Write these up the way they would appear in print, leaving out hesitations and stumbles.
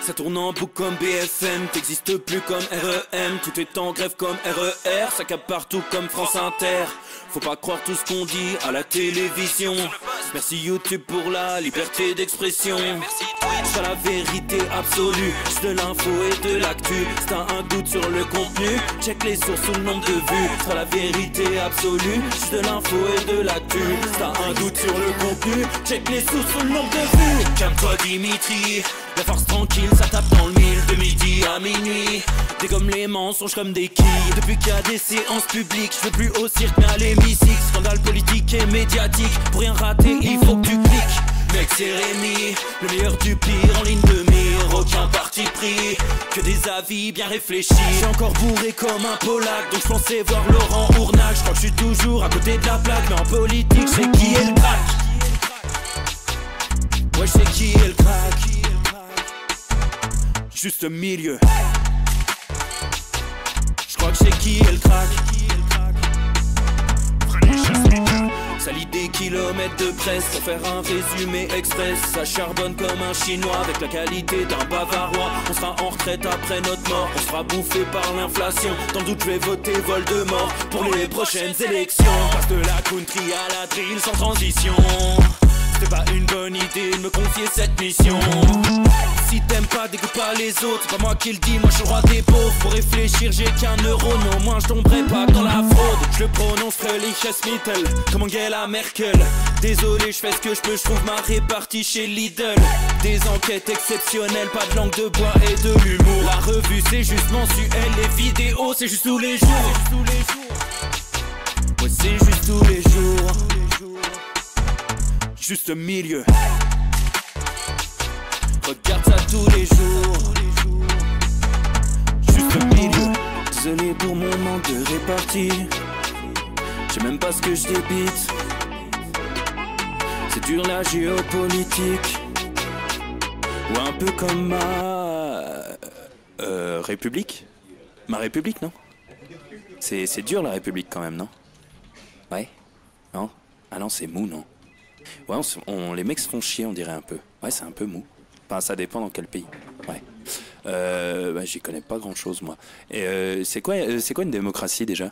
Ça tourne en boucle comme BFM, t'existes plus comme REM. Tout est en grève comme RER, ça capte partout comme France Inter. Faut pas croire tout ce qu'on dit à la télévision. Merci YouTube pour la liberté d'expression. C'est pas la vérité absolue, c'est de l'info et de l'actu. Si t'as un doute sur le contenu, check les sources ou le nombre de vues. C'est pas la vérité absolue, c'est de l'info et de l'actu. Si t'as un doute sur le contenu, check les sources ou le nombre de vues. Calme-toi Dimitri, la force tranquille, ça tape dans le mille. De midi à minuit, dégomme les mensonges comme des quilles. Depuis qu'il y a des séances publiques, je veux plus au cirque mais à l'hémicycle. Scandale politique et médiatique, pour rien rater il faut que tu cliques. Mec c'est Rémi, le meilleur du pire en ligne de mire. Aucun parti pris, que des avis bien réfléchis. J'ai encore bourré comme un Polac, donc je pensais voir Laurent Ournac. Je crois que je suis toujours à côté de la plaque, mais en politique je sais qui est le crack. Ouais je sais qui est le crack. Juste milieu. Je crois que je sais qui est le crack. Ça lit des kilomètres de presse pour faire un résumé express. Ça charbonne comme un chinois avec la qualité d'un bavarois. On sera en retraite après notre mort, on sera bouffé par l'inflation. Dans le doute je vais voter Voldemort pour les prochaines élections. Passe de la country à la drill sans transition. C'est pas une bonne idée de me confier cette mission. Si t'aimes pas, dégoûte pas les autres. C'est pas moi qui le dis, moi je suis le roi des pauvres. Pour réfléchir j'ai qu'un euro, mais au moins je tomberai pas dans la fraude. Je le prononce Mittel, comme Angela Merkel. Désolé, je fais ce que je peux, je trouve ma répartie chez Lidl. Des enquêtes exceptionnelles, pas de langue de bois et de l'humour. La revue c'est juste mensuel, les vidéos c'est juste tous les jours. Ouais c'est juste tous les jours. Juste milieu. Regarde ça tous les jours. Juste milieu. Désolé pour mon manque de répartie. Je sais même pas ce que je débite. C'est dur la géopolitique. Ou un peu comme ma... République. Ma République, non? C'est dur la République quand même, non? Ouais? Non? Ah non, c'est mou, non? Ouais, les mecs se font chier, on dirait un peu. Ouais, c'est un peu mou. Enfin, ça dépend dans quel pays. Ouais. Bah, j'y connais pas grand chose, moi. Et c'est quoi une démocratie déjà?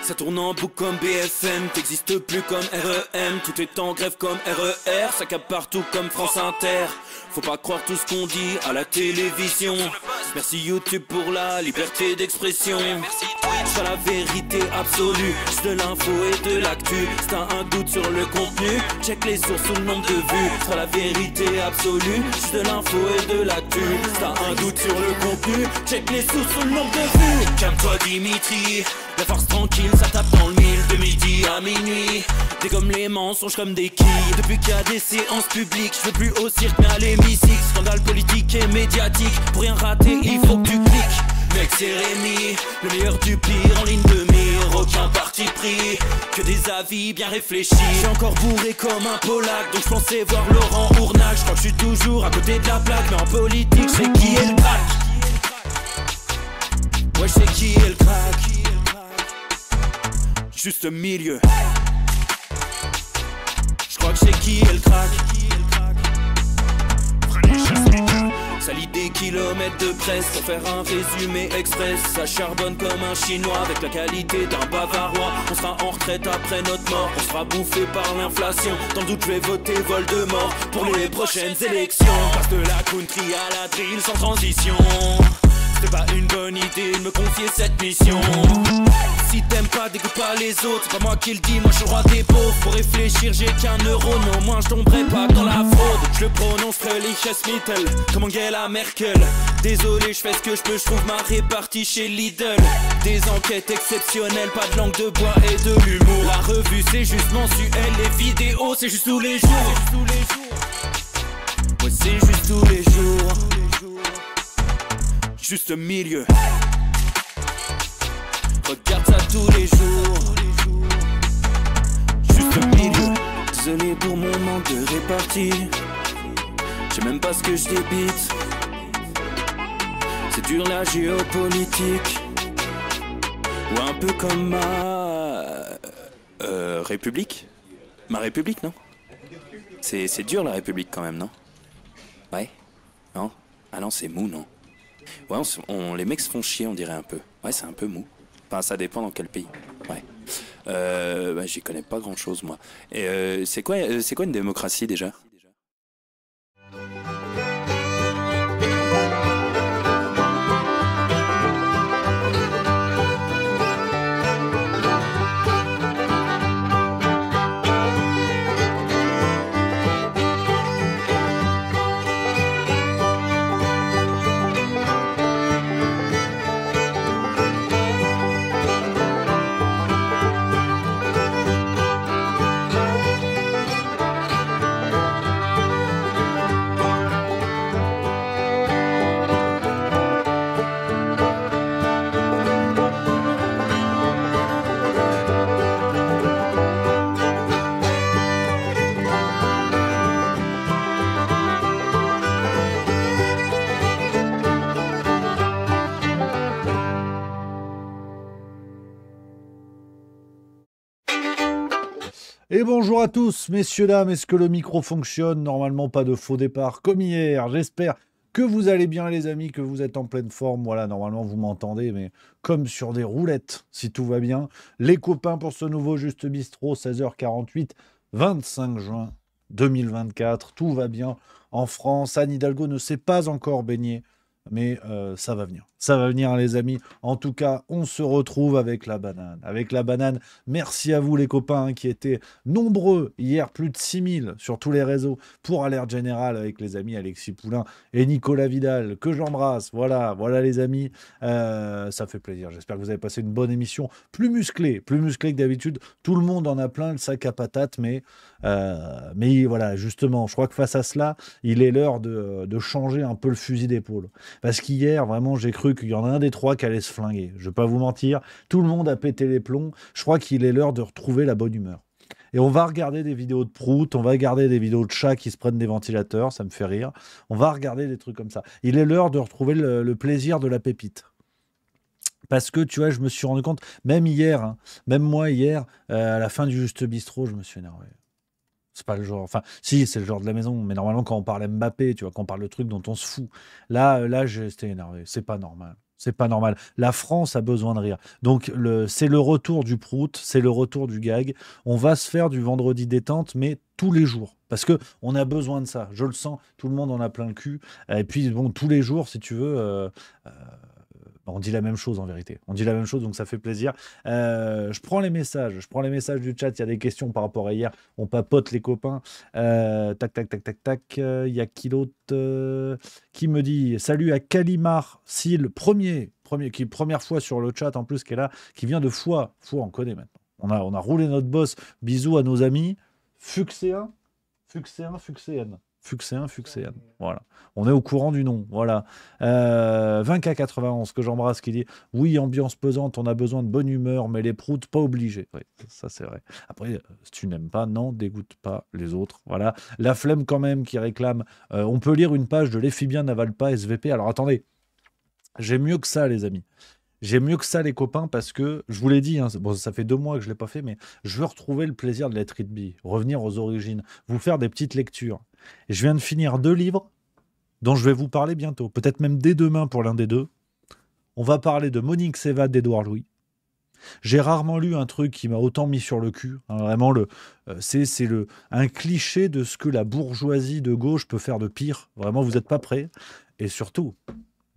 Ça tourne en boucle comme BFM, t'existes plus comme REM. Tout est en grève comme RER, ça capte partout comme France Inter. Faut pas croire tout ce qu'on dit à la télévision. Merci YouTube pour la liberté d'expression. C'est pas la vérité absolue, c'est de l'info et de l'actu. Si t'as un doute sur le contenu, check les sources ou le nombre de vues. C'est pas la vérité absolue, c'est de l'info et de l'actu. Si t'as un doute sur le contenu, check les sources ou le nombre de vues. Calme-toi Dimitri, la force tranquille, ça tape dans le mille. De midi à minuit, dégomme les mensonges comme des quilles. Depuis qu'il y a des séances publiques, je veux plus au cirque mais à l'hémicycle. Scandale politique et médiatique, pour rien rater il faut que tu cliques. Mec c'est Rémi, le meilleur du pire en ligne de mire. compris que des avis bien réfléchis. J'ai encore bourré comme un Polac, donc je pensais voir Laurent Ournac. Je crois que je suis toujours à côté de la plaque, mais en politique c'est qui est le crack. Ouais, je sais qui est le crack. Juste milieu. Je crois que je sais qui est le crack. Ça lit des kilomètres de presse pour faire un résumé express. Ça charbonne comme un chinois avec la qualité d'un bavarois. On sera en retraite après notre mort, on sera bouffé par l'inflation. Dans le doute je vais voter Voldemort pour les prochaines élections. Passe de la country à la drill sans transition. C'était pas une bonne idée de me confier cette mission. Si t'aimes pas, dégoûte pas les autres. C'est pas moi qui le dis, moi je suis le roi des pauvres. Pour réfléchir, j'ai qu'un euro, mais au moins je tomberai pas dans la fraude. Je le prononce Mittel, comme Angela Merkel. Désolé, je fais ce que je peux, je trouve ma répartie chez Lidl. Des enquêtes exceptionnelles, pas de langue de bois et de l'humour. La revue c'est juste mensuel, les vidéos c'est juste tous les jours. Ouais, c'est juste tous les jours. Juste milieu. Regarde ça tous les jours. Juste milieu. Désolé pour mon manque de répartie. Je sais même pas ce que je débite. C'est dur la géopolitique. Ou un peu comme ma République. Ma République, non? C'est dur la République quand même, non? Ouais? Non? Ah non, c'est mou, non? Ouais, les mecs se font chier, on dirait un peu. Ouais, c'est un peu mou. Enfin, ça dépend dans quel pays. Ouais. Bah, j'y connais pas grand chose, moi. Et c'est quoi une démocratie déjà? Et bonjour à tous, messieurs, dames, est-ce que le micro fonctionne? Normalement, pas de faux départ comme hier. J'espère que vous allez bien, les amis, que vous êtes en pleine forme. Voilà, normalement, vous m'entendez, mais comme sur des roulettes, si tout va bien. Les copains pour ce nouveau Juste Bistrot, 16h48, 25 juin 2024. Tout va bien en France. Anne Hidalgo ne s'est pas encore baignée, mais ça va venir. Ça va venir, les amis. En tout cas, on se retrouve avec la banane. Avec la banane, merci à vous, les copains, qui étaient nombreux hier, plus de 6000 sur tous les réseaux pour Alerte Générale avec les amis Alexis Poulain et Nicolas Vidal, que j'embrasse. Voilà, les amis. Ça fait plaisir. J'espère que vous avez passé une bonne émission. Plus musclée que d'habitude. Tout le monde en a plein le sac à patates, mais voilà, justement, je crois que face à cela, il est l'heure de changer un peu le fusil d'épaule. Parce qu'hier, vraiment, j'ai cru qu'il y en a un des trois qui allait se flinguer. Je ne vais pas vous mentir, tout le monde a pété les plombs. Je crois qu'il est l'heure de retrouver la bonne humeur. Et on va regarder des vidéos de prout, on va regarder des vidéos de chats qui se prennent des ventilateurs, ça me fait rire. On va regarder des trucs comme ça. Il est l'heure de retrouver le plaisir de la pépite. Parce que, tu vois, je me suis rendu compte, même hier, même moi hier, à la fin du Juste Bistrot, je me suis énervé. C'est pas le genre, enfin, si, c'est le genre de la maison, mais normalement, quand on parle Mbappé, tu vois, quand on parle de trucs dont on se fout, là, j'étais énervé. C'est pas normal. C'est pas normal. La France a besoin de rire. Donc, c'est le retour du prout, c'est le retour du gag. On va se faire du vendredi détente, mais tous les jours. Parce que on a besoin de ça. Je le sens, tout le monde en a plein le cul. Et puis, bon, tous les jours, si tu veux... on dit la même chose en vérité. On dit la même chose, donc ça fait plaisir. Je prends les messages du chat. Il y a des questions par rapport à hier. On papote les copains. Tac. Il y a qui d'autre qui me dit salut à Kalimar Sil, première fois sur le chat en plus, qui est là, qui vient de Foix. Foix, on connaît maintenant. On a roulé notre boss. Bisous à nos amis. Fuxéen. Fuxéen, Fuxéenne. Voilà. On est au courant du nom. Voilà. 20K91, que j'embrasse, qui dit oui, ambiance pesante, on a besoin de bonne humeur, mais les proutes, pas obligés. Oui, ça c'est vrai. Après, si tu n'aimes pas, non, dégoûte pas les autres. Voilà. La flemme quand même qui réclame. On peut lire une page de Les Fibiens n'avalent pas SVP. Alors attendez, j'ai mieux que ça, les amis. J'ai mieux que ça, les copains, parce que, je vous l'ai dit, hein, bon, ça fait 2 mois que je ne l'ai pas fait, mais je veux retrouver le plaisir de Let It Be, revenir aux origines, vous faire des petites lectures. Et je viens de finir 2 livres dont je vais vous parler bientôt, peut-être même dès demain pour l'un des deux. On va parler de Monique Sévad d'Édouard Louis. J'ai rarement lu un truc qui m'a autant mis sur le cul. Hein, vraiment, c'est un cliché de ce que la bourgeoisie de gauche peut faire de pire. Vraiment, vous n'êtes pas prêts. Et surtout,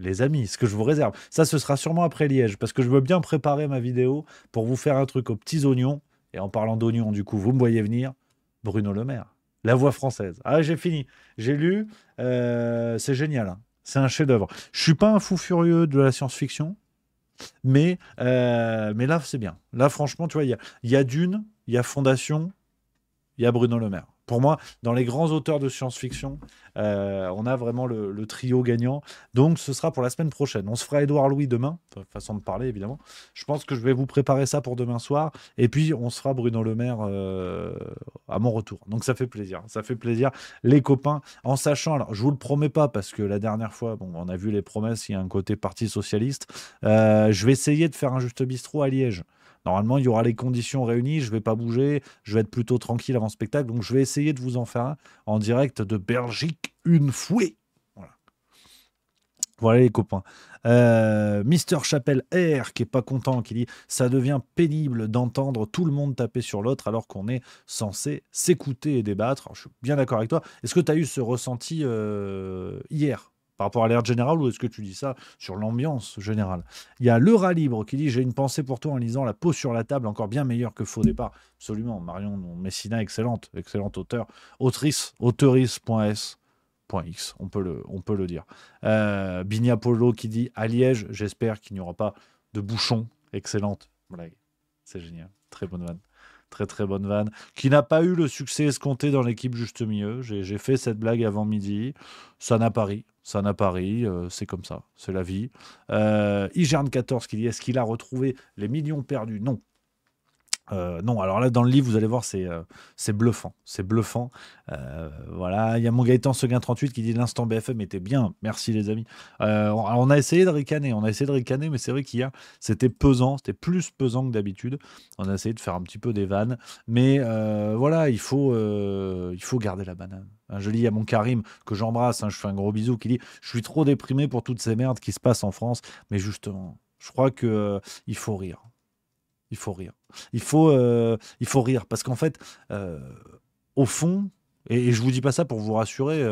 les amis, ce que je vous réserve, ça, ce sera sûrement après Liège, parce que je veux bien préparer ma vidéo pour vous faire un truc aux petits oignons. Et en parlant d'oignons, du coup, vous me voyez venir, Bruno Le Maire, la voix française. Ah, j'ai fini. J'ai lu. C'est génial. Hein. C'est un chef-d'œuvre. Je suis pas un fou furieux de la science-fiction, mais là, c'est bien. Là, franchement, tu vois, il y a Dune, il y a Fondation, il y a Bruno Le Maire. Pour moi, dans les grands auteurs de science-fiction, on a vraiment le trio gagnant. Donc, ce sera pour la semaine prochaine. On se fera Édouard Louis demain, façon de parler, évidemment. Je pense que je vais vous préparer ça pour demain soir. Et puis, on se fera Bruno Le Maire à mon retour. Donc, ça fait plaisir. Ça fait plaisir, les copains, en sachant... Alors, je vous le promets pas, parce que la dernière fois, bon, on a vu les promesses, il y a un côté parti socialiste. Je vais essayer de faire un Juste Bistrot à Liège. Normalement, il y aura les conditions réunies, je ne vais pas bouger, je vais être plutôt tranquille avant le spectacle, donc je vais essayer de vous en faire un en direct de Belgique, une fouée. Voilà, voilà les copains. Mister Chapelle R, qui est pas content, qui dit « Ça devient pénible d'entendre tout le monde taper sur l'autre alors qu'on est censé s'écouter et débattre. » Alors, je suis bien d'accord avec toi. Est-ce que tu as eu ce ressenti hier par rapport à l'air général, ou est-ce que tu dis ça sur l'ambiance générale? Il y a Le Rat Libre qui dit « J'ai une pensée pour toi en lisant La peau sur la table, encore bien meilleure que Faux départ. » Absolument, Marion Messina, excellente auteure, autrice.s.x, on peut le dire. Bigna Polo qui dit « À Liège, j'espère qu'il n'y aura pas de bouchons. » Excellente blague, c'est génial, très bonne vanne. Très très bonne vanne, qui n'a pas eu le succès escompté dans l'équipe juste milieu. J'ai fait cette blague avant midi, ça n'a pas ri, c'est comme ça, c'est la vie. Igerne14 qui dit « Est-ce qu'il a retrouvé les millions perdus ?» Non. Non, alors là, dans le livre, vous allez voir, c'est bluffant. C'est bluffant. Voilà, il y a mon Gaëtan Seguin38 qui dit l'instant BFM était bien. Merci les amis. On a essayé de ricaner, mais c'est vrai qu'hier, c'était pesant, c'était plus pesant que d'habitude. On a essayé de faire un petit peu des vannes, mais voilà, il faut garder la banane. Hein, je lis à mon Karim, que j'embrasse, hein, je fais un gros bisou, qui dit « Je suis trop déprimé pour toutes ces merdes qui se passent en France. » Mais justement, je crois qu'il faut rire. Il faut rire. Il faut rire parce qu'en fait, au fond, et je vous dis pas ça pour vous rassurer,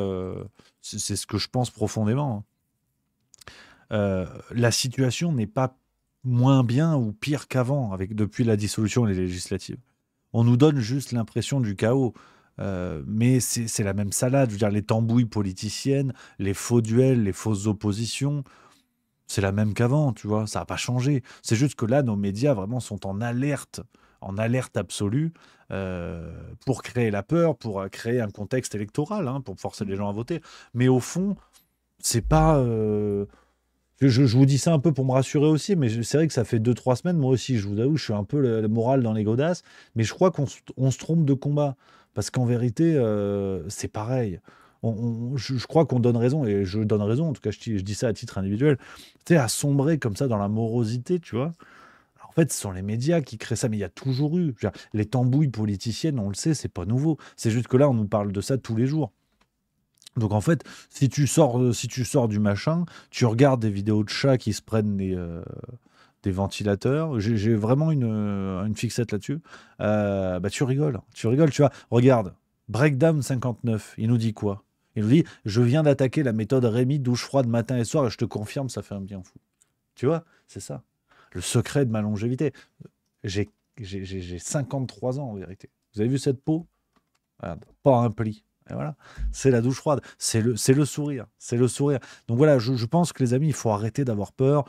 c'est ce que je pense profondément. Hein. La situation n'est pas moins bien ou pire qu'avant depuis la dissolution des législatives. On nous donne juste l'impression du chaos. Mais c'est la même salade. Je veux dire, les tambouilles politiciennes, les faux duels, les fausses oppositions. C'est la même qu'avant, tu vois, ça n'a pas changé. C'est juste que là, nos médias vraiment sont en alerte absolue pour créer la peur, pour créer un contexte électoral, hein, pour forcer les gens à voter. Mais au fond, c'est pas... Je vous dis ça un peu pour me rassurer aussi, mais c'est vrai que ça fait 2-3 semaines, moi aussi, je vous avoue, je suis un peu le moral dans les godasses, mais je crois qu'on se trompe de combat, parce qu'en vérité, c'est pareil. Je crois qu'on donne raison, et je donne raison, en tout cas je dis ça à titre individuel, tu sais, à sombrer comme ça dans la morosité, tu vois. En fait, ce sont les médias qui créent ça, mais il y a toujours eu. Je veux dire, les tambouilles politiciennes, on le sait, c'est pas nouveau. C'est juste que là, on nous parle de ça tous les jours. Donc en fait, si tu sors du machin, tu regardes des vidéos de chats qui se prennent des ventilateurs. J'ai vraiment une fixette là-dessus. Bah tu rigoles, tu vois. Regarde, Breakdown 59, il nous dit quoi? Il nous dit « Je viens d'attaquer la méthode Rémi, douche froide matin et soir, et je te confirme, ça fait un bien fou. » Tu vois, c'est ça. Le secret de ma longévité. J'ai 53 ans, en vérité. Vous avez vu cette peau? Regarde, pas un pli. Et voilà, c'est la douche froide, c'est le sourire, c'est le sourire. Donc voilà, je pense que les amis, il faut arrêter d'avoir peur.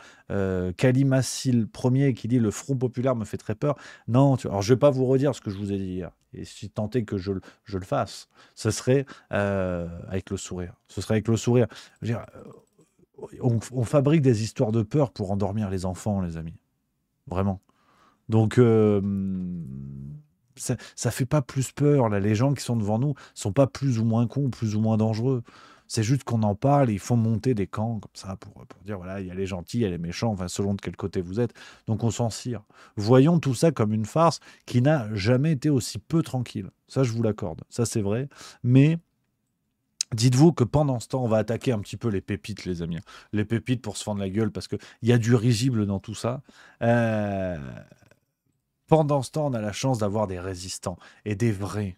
Kalima Sil premier qui dit le Front populaire me fait très peur. Non, alors je vais pas vous redire ce que je vous ai dit hier. Et si tant est que je le fasse, ce serait avec le sourire. Ce serait avec le sourire. Je veux dire, on fabrique des histoires de peur pour endormir les enfants, les amis. Vraiment. Donc, ça fait pas plus peur, là. Les gens qui sont devant nous sont pas plus ou moins cons, plus ou moins dangereux. C'est juste qu'on en parle et ils font monter des camps comme ça pour dire, voilà, il y a les gentils, il y a les méchants, enfin, selon de quel côté vous êtes. Donc, on s'en cire. Voyons tout ça comme une farce qui n'a jamais été aussi peu tranquille. Ça, je vous l'accorde. Ça, c'est vrai. Mais dites-vous que pendant ce temps, on va attaquer un petit peu les pépites, les amis. Les pépites pour se fendre la gueule, parce qu'il y a du risible dans tout ça. Pendant ce temps, on a la chance d'avoir des résistants et des vrais.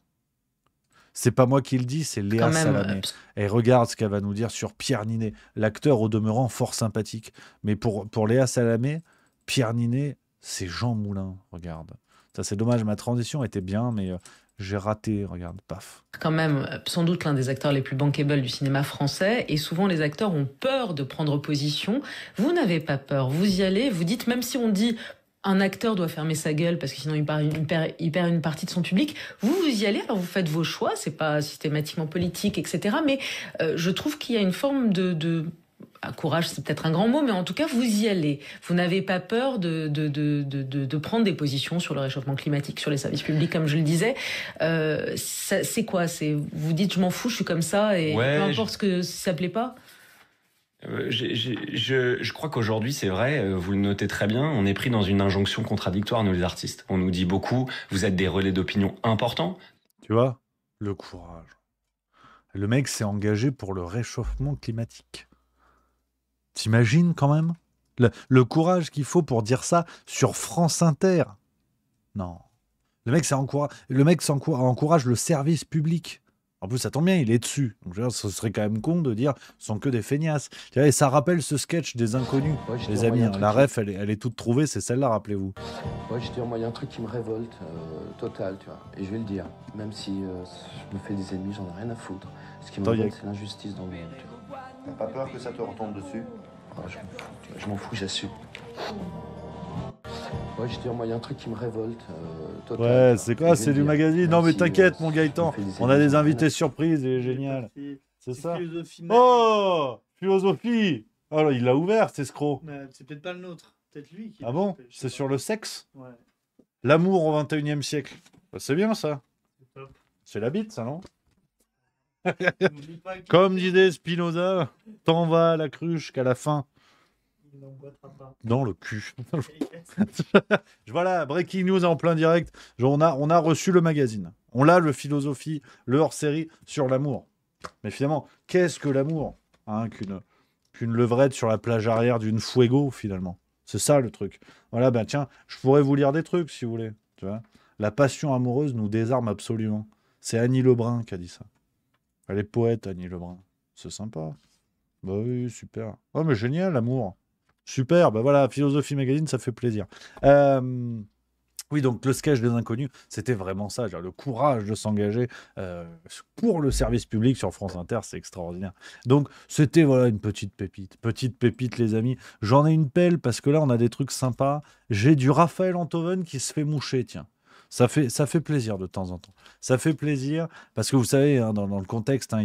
C'est pas moi qui le dis, c'est Léa Salamé. Et regarde ce qu'elle va nous dire sur Pierre Ninet, l'acteur au demeurant fort sympathique. Mais pour Léa Salamé, Pierre Ninet, c'est Jean Moulin. Regarde. Ça, c'est dommage, ma transition était bien, mais j'ai raté. Regarde, paf. Quand même, sans doute l'un des acteurs les plus bankable du cinéma français. Et souvent, les acteurs ont peur de prendre position. Vous n'avez pas peur. Vous y allez. Vous dites, même si on dit... Un acteur doit fermer sa gueule parce que sinon il perd une partie de son public. Vous y allez, alors vous faites vos choix, c'est pas systématiquement politique, etc. Mais je trouve qu'il y a une forme courage, c'est peut-être un grand mot, mais en tout cas, vous y allez. Vous n'avez pas peur de prendre des positions sur le réchauffement climatique, sur les services publics, comme je le disais. C'est quoi? Vous dites, je m'en fous, je suis comme ça, et peu importe si ça plaît pas. Je crois qu'aujourd'hui, c'est vrai, vous le notez très bien, on est pris dans une injonction contradictoire, nous les artistes. On nous dit beaucoup, vous êtes des relais d'opinion importants. Tu vois, le courage. Le mec s'est engagé pour le réchauffement climatique. T'imagines quand même le courage qu'il faut pour dire ça sur France Inter? Non. Le mec encourage le service public. En plus, ça tombe bien, il est dessus. Donc, ce serait quand même con de dire ce sont que des feignasses. Et ça rappelle ce sketch des inconnus, les amis. La ref, elle est toute trouvée, c'est celle-là, rappelez-vous. Ouais, je te dis, moi, il y a un truc qui me révolte, total, tu vois. Et je vais le dire, même si je me fais des ennemis, j'en ai rien à foutre. Ce qui me révolte, c'est l'injustice dans le monde, tu vois. T'as pas peur que ça te retombe dessus? Oh, je m'en fous, tu vois, je m'en fous, j'assume. Ouais, je te dis, moi, il y a un truc qui me révolte, total. Ouais, c'est quoi? C'est du magazine? Non, mais t'inquiète, mon Gaëtan. On a des invités surprises, et génial. C'est ça? Oh! Philosophie! Oh là, il l'a ouvert, cet escroc. C'est peut-être pas le nôtre. Peut-être lui. Ah bon? C'est sur le sexe? Ouais. L'amour au 21e siècle. Bah, c'est bien, ça. C'est la bite, ça, non? Comme disait Spinoza, t'en vas à la cruche qu'à la fin. Dans le cul. Voilà, breaking news en plein direct. On a reçu le magazine. On a le philosophie, le hors-série sur l'amour. Mais finalement, qu'est-ce que l'amour, hein, qu'une levrette sur la plage arrière d'une Fuego, finalement. C'est ça le truc. Voilà, ben tiens, je pourrais vous lire des trucs si vous voulez. Tu vois, la passion amoureuse nous désarme absolument. C'est Annie Lebrun qui a dit ça. Elle est poète, Annie Lebrun. C'est sympa. Bah oui, super. Oh, mais génial, l'amour. Super, bah voilà, Philosophie Magazine, ça fait plaisir. Oui, donc le sketch des inconnus, c'était vraiment ça, le courage de s'engager pour le service public sur France Inter, c'est extraordinaire. Donc c'était voilà une petite pépite les amis. J'en ai une pelle parce que là on a des trucs sympas. J'ai du Raphaël Enthoven qui se fait moucher, tiens. Ça fait plaisir de temps en temps. Ça fait plaisir parce que vous savez, hein, dans le contexte, hein,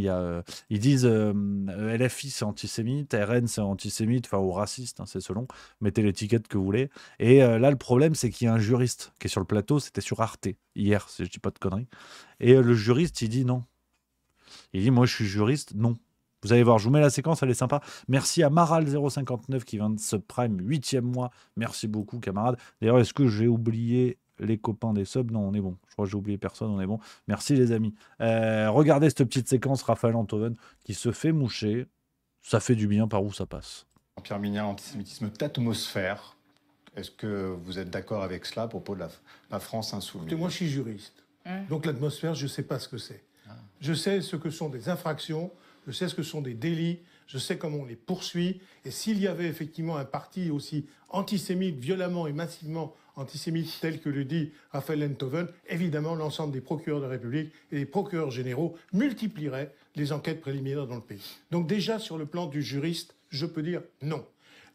ils disent LFI c'est antisémite, RN c'est antisémite, enfin ou raciste, hein, c'est selon. Mettez l'étiquette que vous voulez. Et là, le problème, c'est qu'il y a un juriste qui est sur le plateau. C'était sur Arte hier, si je dis pas de conneries. Et le juriste, il dit non. Il dit moi, je suis juriste, non. Vous allez voir, je vous mets la séquence, elle est sympa. Merci à Maral059 qui vient de subprime 8e mois. Merci beaucoup, camarade. D'ailleurs, est-ce que j'ai oublié les copains des subs? Non, on est bon. Je crois que j'ai oublié personne, on est bon. Merci les amis. Regardez cette petite séquence, Raphaël Enthoven qui se fait moucher. Ça fait du bien par où ça passe. Pierre Mignard, antisémitisme d'atmosphère. Est-ce que vous êtes d'accord avec cela à propos de la France insoumise? Moi, je suis juriste. Donc l'atmosphère, je ne sais pas ce que c'est. Je sais ce que sont des infractions je sais ce que sont des délits, je sais comment on les poursuit. Et s'il y avait effectivement un parti aussi antisémite, violemment et massivement antisémite, tel que le dit Raphaël Enthoven, évidemment, l'ensemble des procureurs de la République et des procureurs généraux multiplieraient les enquêtes préliminaires dans le pays. Donc déjà, sur le plan du juriste, je peux dire non.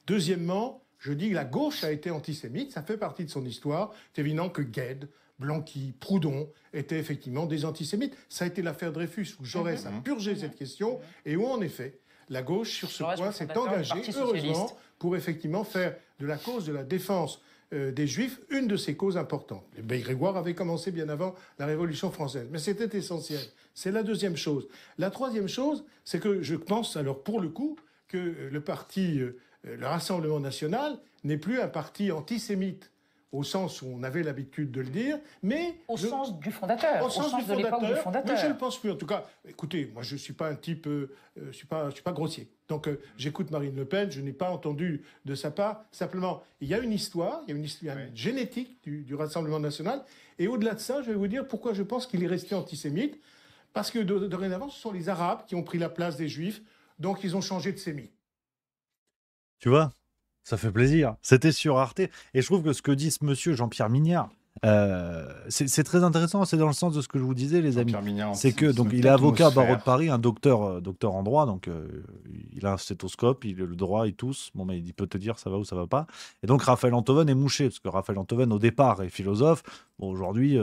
Deuxièmement, je dis que la gauche a été antisémite, ça fait partie de son histoire. C'est évident que Gued, Blanqui, Proudhon étaient effectivement des antisémites. Ça a été l'affaire Dreyfus où Jaurès a purgé cette question et où, en effet, la gauche, sur ce point, s'est engagée, heureusement, pour effectivement faire de la cause de la défense des Juifs une de ses causes importantes. Les Grégoire avait commencé bien avant la Révolution française, mais c'était essentiel. C'est la deuxième chose. La troisième chose, c'est que je pense, alors pour le coup, que le parti, le Rassemblement national, n'est plus un parti antisémite, au sens où on avait l'habitude de le dire, mais... Au sens du fondateur, au sens de l'époque du fondateur. Mais je ne le pense plus. En tout cas, écoutez, moi je ne suis pas un type... je suis pas grossier. Donc j'écoute Marine Le Pen, je n'ai pas entendu de sa part. Simplement, il y a une histoire, il y a une génétique du Rassemblement national. Et au-delà de ça, je vais vous dire pourquoi je pense qu'il est resté antisémite. Parce que dorénavant, ce sont les Arabes qui ont pris la place des Juifs, donc ils ont changé de sémite. Tu vois, ça fait plaisir. C'était sur Arte. Et je trouve que ce que dit ce monsieur Jean-Pierre Mignard, c'est très intéressant. C'est dans le sens de ce que je vous disais, les amis. C'est que donc il est avocat au barreau de Paris, un docteur en droit. Donc il a un stéthoscope, il a le droit, il tousse. Bon, mais il peut te dire ça va ou ça va pas. Et donc Raphaël Enthoven est mouché parce que Raphaël Enthoven au départ est philosophe. Bon, aujourd'hui.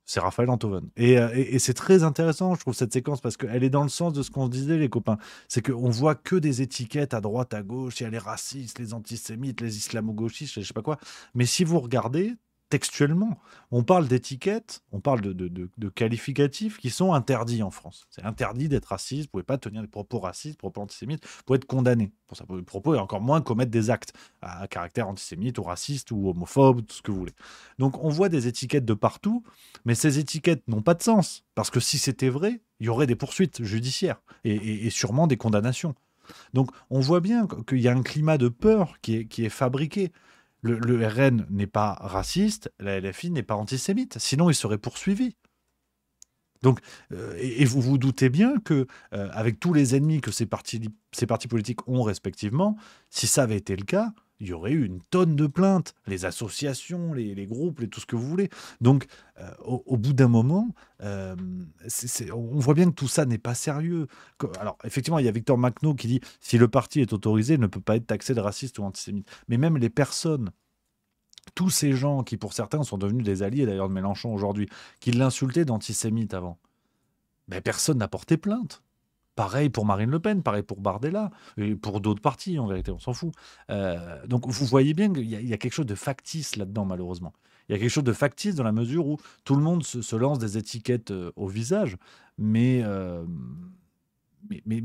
C'est Raphaël Enthoven. Et c'est très intéressant, je trouve, cette séquence, parce qu'elle est dans le sens de ce qu'on se disait, les copains. C'est qu'on voit que des étiquettes à droite, à gauche. Il y a les racistes, les antisémites, les islamo-gauchistes, je sais pas quoi. Mais si vous regardez, textuellement, on parle d'étiquettes, on parle de qualificatifs qui sont interdits en France. C'est interdit d'être raciste, vous pouvez pas tenir des propos racistes, propos antisémites, vous pouvez être condamné pour ça, propos, et encore moins commettre des actes à caractère antisémite ou raciste ou homophobe, tout ce que vous voulez. Donc on voit des étiquettes de partout, mais ces étiquettes n'ont pas de sens, parce que si c'était vrai, il y aurait des poursuites judiciaires et sûrement des condamnations. Donc on voit bien qu'il y a un climat de peur qui est fabriqué. Le RN n'est pas raciste, la LFI n'est pas antisémite, sinon il serait poursuivi. Donc, et vous vous doutez bien que, avec tous les ennemis que ces partis politiques ont respectivement, si ça avait été le cas, il y aurait eu une tonne de plaintes, les associations, les groupes, tout ce que vous voulez. Donc, au bout d'un moment, on voit bien que tout ça n'est pas sérieux. Alors, effectivement, il y a Victor Macnaud qui dit « Si le parti est autorisé, il ne peut pas être taxé de raciste ou antisémite. » Mais même les personnes, tous ces gens qui, pour certains, sont devenus des alliés d'ailleurs de Mélenchon aujourd'hui, qui l'insultaient d'antisémite avant, ben, personne n'a porté plainte. Pareil pour Marine Le Pen, pareil pour Bardella, et pour d'autres partis, en vérité, on s'en fout. Donc vous voyez bien qu'il y a quelque chose de factice là-dedans, malheureusement. Il y a quelque chose de factice dans la mesure où tout le monde se lance des étiquettes au visage, mais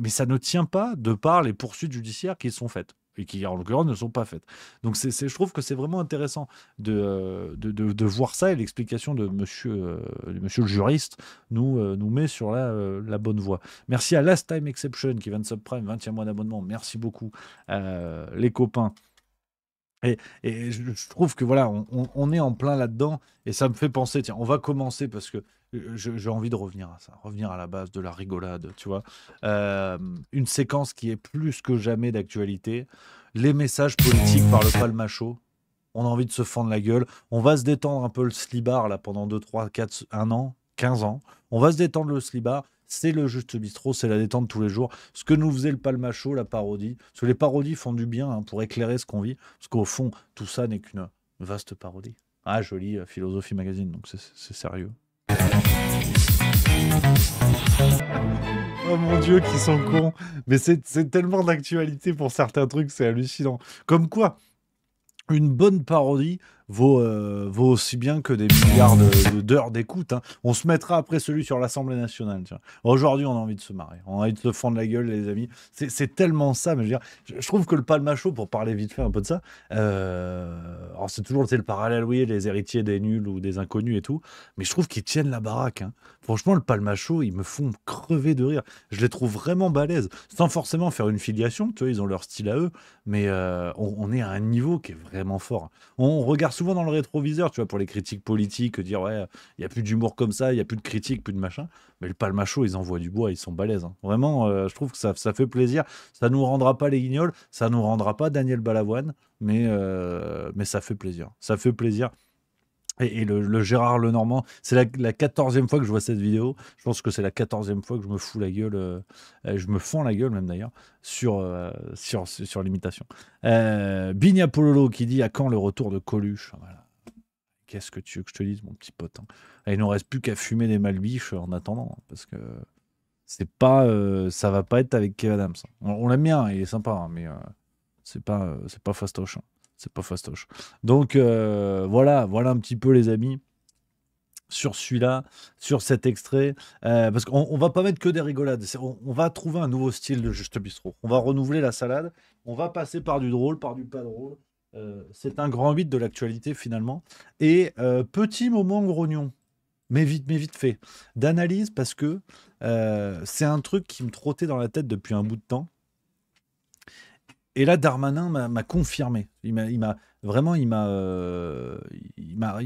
ça ne tient pas de par les poursuites judiciaires qui sont faites, et qui, en l'occurrence, ne sont pas faites. Donc je trouve que c'est vraiment intéressant de voir ça, et l'explication de monsieur le juriste nous met sur la bonne voie. Merci à Last Time Exception qui vient de subprime, 20e mois d'abonnement. Merci beaucoup, les copains. Et je trouve que voilà, on est en plein là-dedans, et ça me fait penser, tiens, on va commencer parce que j'ai envie de revenir à ça, revenir à la base de la rigolade, tu vois. Une séquence qui est plus que jamais d'actualité, les messages politiques par le palmacho. On a envie de se fendre la gueule. On va se détendre un peu le slibard là pendant 2, 3, 4, 1 an, 15 ans. On va se détendre le slibard. C'est le Juste Bistrot, c'est la détente tous les jours. Ce que nous faisait le palmacho, la parodie. Parce que les parodies font du bien, hein, pour éclairer ce qu'on vit. Parce qu'au fond, tout ça n'est qu'une vaste parodie. Ah, joli, Philosophie Magazine, donc c'est sérieux. Oh mon Dieu, qu'ils sont cons. Mais c'est tellement d'actualité pour certains trucs, c'est hallucinant. Comme quoi, une bonne parodie vaut aussi bien que des milliards d'heures d'écoute, hein. On se mettra après celui sur l'Assemblée nationale. Aujourd'hui, on a envie de se marrer. On a envie de se fendre la gueule, les amis. C'est tellement ça. Mais je trouve que le palmacho, pour parler vite fait un peu de ça, alors c'est toujours le parallèle, oui, les héritiers des nuls ou des inconnus et tout, mais je trouve qu'ils tiennent la baraque, hein. Franchement, le palmacho, ils me font crever de rire. Je les trouve vraiment balèzes, sans forcément faire une filiation. Tu vois, ils ont leur style à eux, mais on est à un niveau qui est vraiment fort. On regarde souvent dans le rétroviseur, tu vois, pour les critiques politiques, dire ouais, il n'y a plus d'humour comme ça, il n'y a plus de critiques, plus de machin. Mais le Palmacho, ils envoient du bois, ils sont balèzes. Hein. Vraiment, je trouve que ça fait plaisir. Ça nous rendra pas les Guignols, ça nous rendra pas Daniel Balavoine, mais ça fait plaisir. Ça fait plaisir. Et le Gérard Lenormand, c'est la 14e fois que je vois cette vidéo. Je pense que c'est la 14e fois que je me fous la gueule, je me fends la gueule même d'ailleurs, sur l'imitation. Bigna Pololo qui dit à quand le retour de Coluche? Voilà. Qu'est-ce que tu veux que je te dise, mon petit pote, hein. Il ne nous reste plus qu'à fumer des malbiches en attendant, hein, parce que c'est pas, ça va pas être avec Kev Adams. On l'aime bien, il est sympa, hein, mais c'est pas fastoche. Hein. C'est pas fastoche. Donc voilà un petit peu les amis sur celui-là, sur cet extrait, parce qu'on va pas mettre que des rigolades. On va trouver un nouveau style de Juste Bistrot. On va renouveler la salade. On va passer par du drôle, par du pas drôle. C'est un grand 8 de l'actualité finalement. Et petit moment grognon, mais vite fait, d'analyse parce que c'est un truc qui me trottait dans la tête depuis un bout de temps. Et là, Darmanin m'a confirmé. Il m'a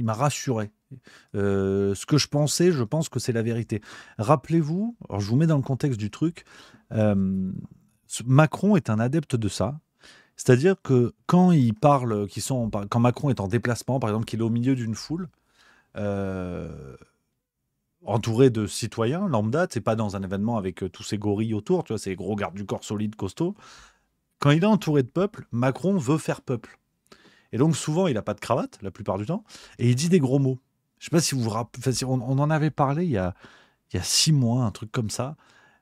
rassuré. Ce que je pensais, je pense que c'est la vérité. Rappelez-vous, alors je vous mets dans le contexte du truc, Macron est un adepte de ça. C'est-à-dire que quand il parle, quand Macron est en déplacement, par exemple, qu'il est au milieu d'une foule, entouré de citoyens lambda, c'est pas dans un événement avec tous ces gorilles autour, tu vois, ces gros gardes du corps solides, costauds. Quand il est entouré de peuple, Macron veut faire peuple. Et donc souvent, il n'a pas de cravate, la plupart du temps, et il dit des gros mots. Je ne sais pas si vous vous rappelez, on en avait parlé il y a 6 mois, un truc comme ça.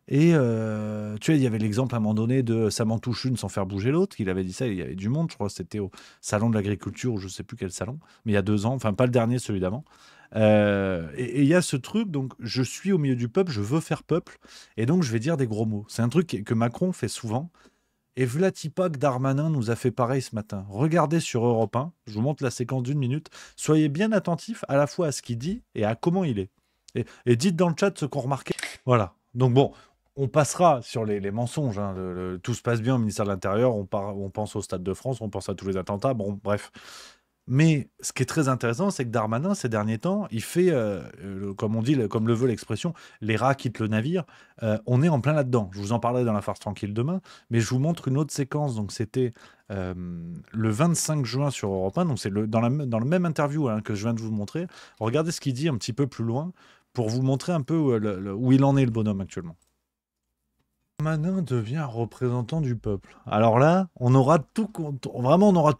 Et tu vois, il y avait l'exemple à un moment donné de ça m'en touche une sans faire bouger l'autre. Il avait dit ça, il y avait du monde, je crois que c'était au salon de l'agriculture, ou je ne sais plus quel salon, mais il y a 2 ans, enfin pas le dernier, celui d'avant. Et il y a ce truc, donc je suis au milieu du peuple, je veux faire peuple, et donc je vais dire des gros mots. C'est un truc que Macron fait souvent. Et Vlatipa que Darmanin nous a fait pareil ce matin. Regardez sur Europe 1, je vous montre la séquence d'1 minute. Soyez bien attentifs à la fois à ce qu'il dit et à comment il est. Et dites dans le chat ce qu'on remarquait. Voilà. Donc bon, on passera sur les mensonges. Hein. Tout se passe bien au ministère de l'Intérieur. On pense au Stade de France, on pense à tous les attentats. Bon, bref. Mais ce qui est très intéressant, c'est que Darmanin, ces derniers temps, il fait, comme on dit, comme le veut l'expression, les rats quittent le navire. On est en plein là-dedans. Je vous en parlerai dans la farce tranquille demain, mais je vous montre une autre séquence. Donc c'était le 25 juin sur Europe 1, donc c'est dans le même interview que je viens de vous montrer. Regardez ce qu'il dit un petit peu plus loin pour vous montrer un peu où il en est, le bonhomme, actuellement. Darmanin devient représentant du peuple. Alors là, on aura tout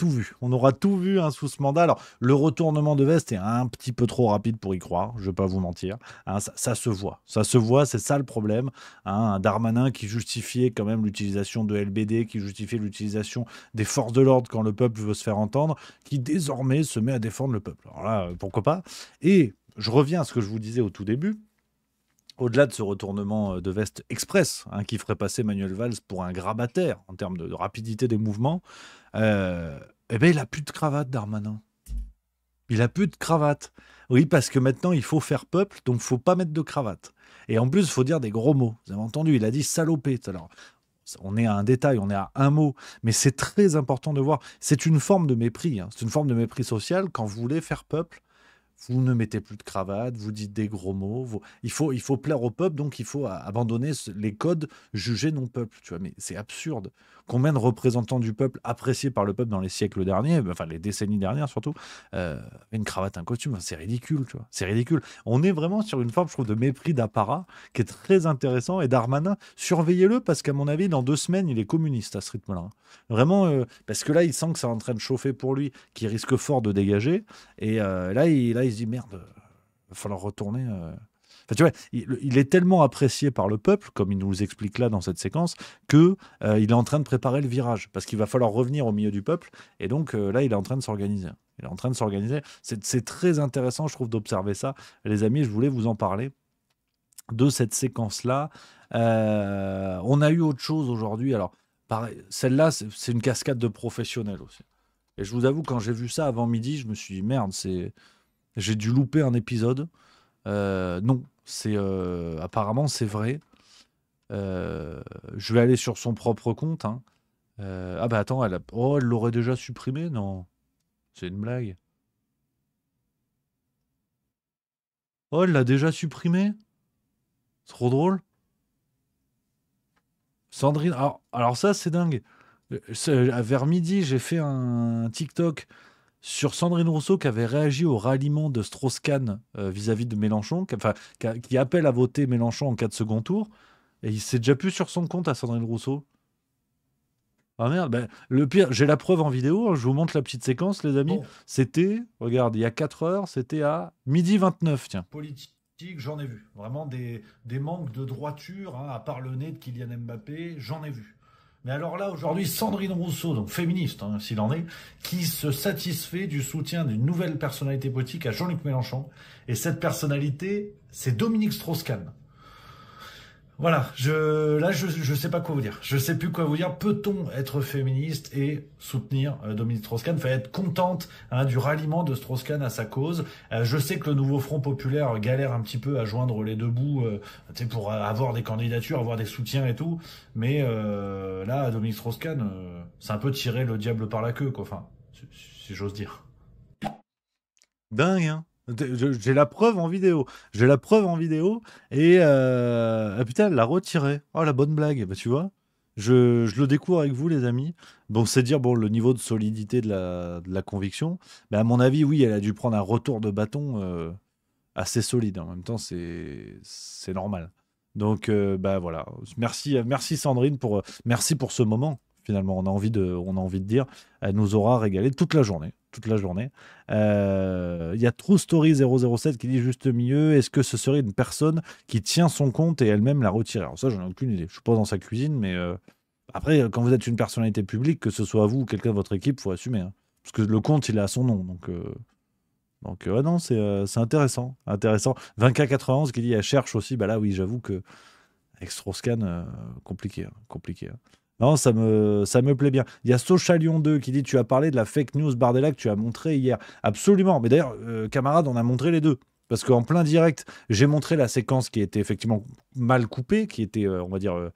vu. On aura tout vu sous ce mandat. Alors, le retournement de veste est un petit peu trop rapide pour y croire, je ne vais pas vous mentir. Hein, ça se voit. Ça se voit, c'est ça le problème. Hein, un Darmanin qui justifiait quand même l'utilisation de LBD, qui justifiait l'utilisation des forces de l'ordre quand le peuple veut se faire entendre, qui désormais se met à défendre le peuple. Alors là, pourquoi pas? Et je reviens à ce que je vous disais au tout début. Au-delà de ce retournement de veste express, qui ferait passer Manuel Valls pour un grabataire en termes de rapidité des mouvements, il n'a plus de cravate, Darmanin. Il n'a plus de cravate. Oui, parce que maintenant, il faut faire peuple, donc il ne faut pas mettre de cravate. Et en plus, il faut dire des gros mots. Vous avez entendu, il a dit salopé tout à l'heure. On est à un détail, on est à un mot, mais c'est très important de voir. C'est une forme de mépris, c'est une forme de mépris social quand vous voulez faire peuple. Vous ne mettez plus de cravate, vous dites des gros mots. Il faut plaire au peuple, donc il faut abandonner les codes jugés non-peuple. Tu vois, mais c'est absurde. Combien de représentants du peuple appréciés par le peuple dans les siècles derniers, enfin les décennies dernières surtout, une cravate, un costume, c'est ridicule, tu vois. C'est ridicule. On est vraiment sur une forme, je trouve, de mépris d'apparat qui est très intéressant. Et Darmanin, surveillez-le parce qu'à mon avis, dans 2 semaines, il est communiste à ce rythme-là. Vraiment, parce que là, il sent que c'est en train de chauffer pour lui, qu'il risque fort de dégager. Et là, il se dit merde, va falloir retourner. Enfin, tu vois, il est tellement apprécié par le peuple, comme il nous explique là dans cette séquence, que il est en train de préparer le virage, parce qu'il va falloir revenir au milieu du peuple. Et donc là, il est en train de s'organiser. C'est très intéressant, je trouve, d'observer ça. Les amis, je voulais vous en parler de cette séquence-là. On a eu autre chose aujourd'hui. Alors, pareil, celle-là, c'est une cascade de professionnels aussi. Et je vous avoue, quand j'ai vu ça avant midi, je me suis dit, merde, j'ai dû louper un épisode. Non, apparemment c'est vrai. Je vais aller sur son propre compte. Ah bah attends, elle l'aurait déjà supprimé? Non, c'est une blague. Oh, elle l'a déjà supprimé. Trop drôle. Sandrine... Alors ça, c'est dingue. Vers midi, j'ai fait un TikTok sur Sandrine Rousseau qui avait réagi au ralliement de Strauss-Kahn vis-à-vis de Mélenchon, qui appelle à voter Mélenchon en cas de second tour. Et il s'est déjà plus sur son compte à Sandrine Rousseau. Ah merde, ben, le pire, j'ai la preuve en vidéo, hein, je vous montre la petite séquence, les amis. Bon. C'était, regarde, il y a 4 heures, c'était à midi 29, tiens. Politique, j'en ai vu. Vraiment des manques de droiture, hein, à part le nez de Kylian Mbappé, j'en ai vu. Mais alors là, aujourd'hui, Sandrine Rousseau, donc féministe, hein, s'il en est, qui se satisfait du soutien d'une nouvelle personnalité politique à Jean-Luc Mélenchon. Et cette personnalité, c'est Dominique Strauss-Kahn. Voilà, je sais pas quoi vous dire. Je sais plus quoi vous dire. Peut-on être féministe et soutenir Dominique Strauss-Kahn, être contente du ralliement de Strauss-Kahn à sa cause. Je sais que le nouveau Front Populaire galère un petit peu à joindre les deux bouts pour avoir des candidatures, avoir des soutiens et tout. Mais là, Dominique Strauss-Kahn, c'est un peu tirer le diable par la queue, quoi. Enfin, si j'ose dire. Dingue, hein. J'ai la preuve en vidéo. Et putain, elle l'a retiré. Oh, la bonne blague. Bah, tu vois, je le découvre avec vous, les amis. Bon, c'est dire le niveau de solidité de la conviction. Mais à mon avis, oui, elle a dû prendre un retour de bâton assez solide. En même temps, c'est normal. Donc, bah voilà. Merci Sandrine merci pour ce moment. Finalement, on a envie de dire, elle nous aura régalé toute la journée. Il y a True Story 007 qui dit juste mieux, est-ce que ce serait une personne qui tient son compte et elle-même la retirer? Alors ça, j'en ai aucune idée. Je suis pas dans sa cuisine, mais après, quand vous êtes une personnalité publique, que ce soit vous ou quelqu'un de votre équipe, faut assumer. Hein. Parce que le compte, il est à son nom. Donc ouais, non, c'est intéressant. 20K91 qui dit, elle cherche aussi. Bah là, oui, j'avoue que avec Strauss-Kahn, compliqué. Hein. Non, ça me plaît bien. Il y a Sochalion 2 qui dit, tu as parlé de la fake news Bardella que tu as montré hier. Absolument. Mais d'ailleurs, camarade, on a montré les deux. Parce qu'en plein direct, j'ai montré la séquence qui était effectivement mal coupée, qui était, on va dire,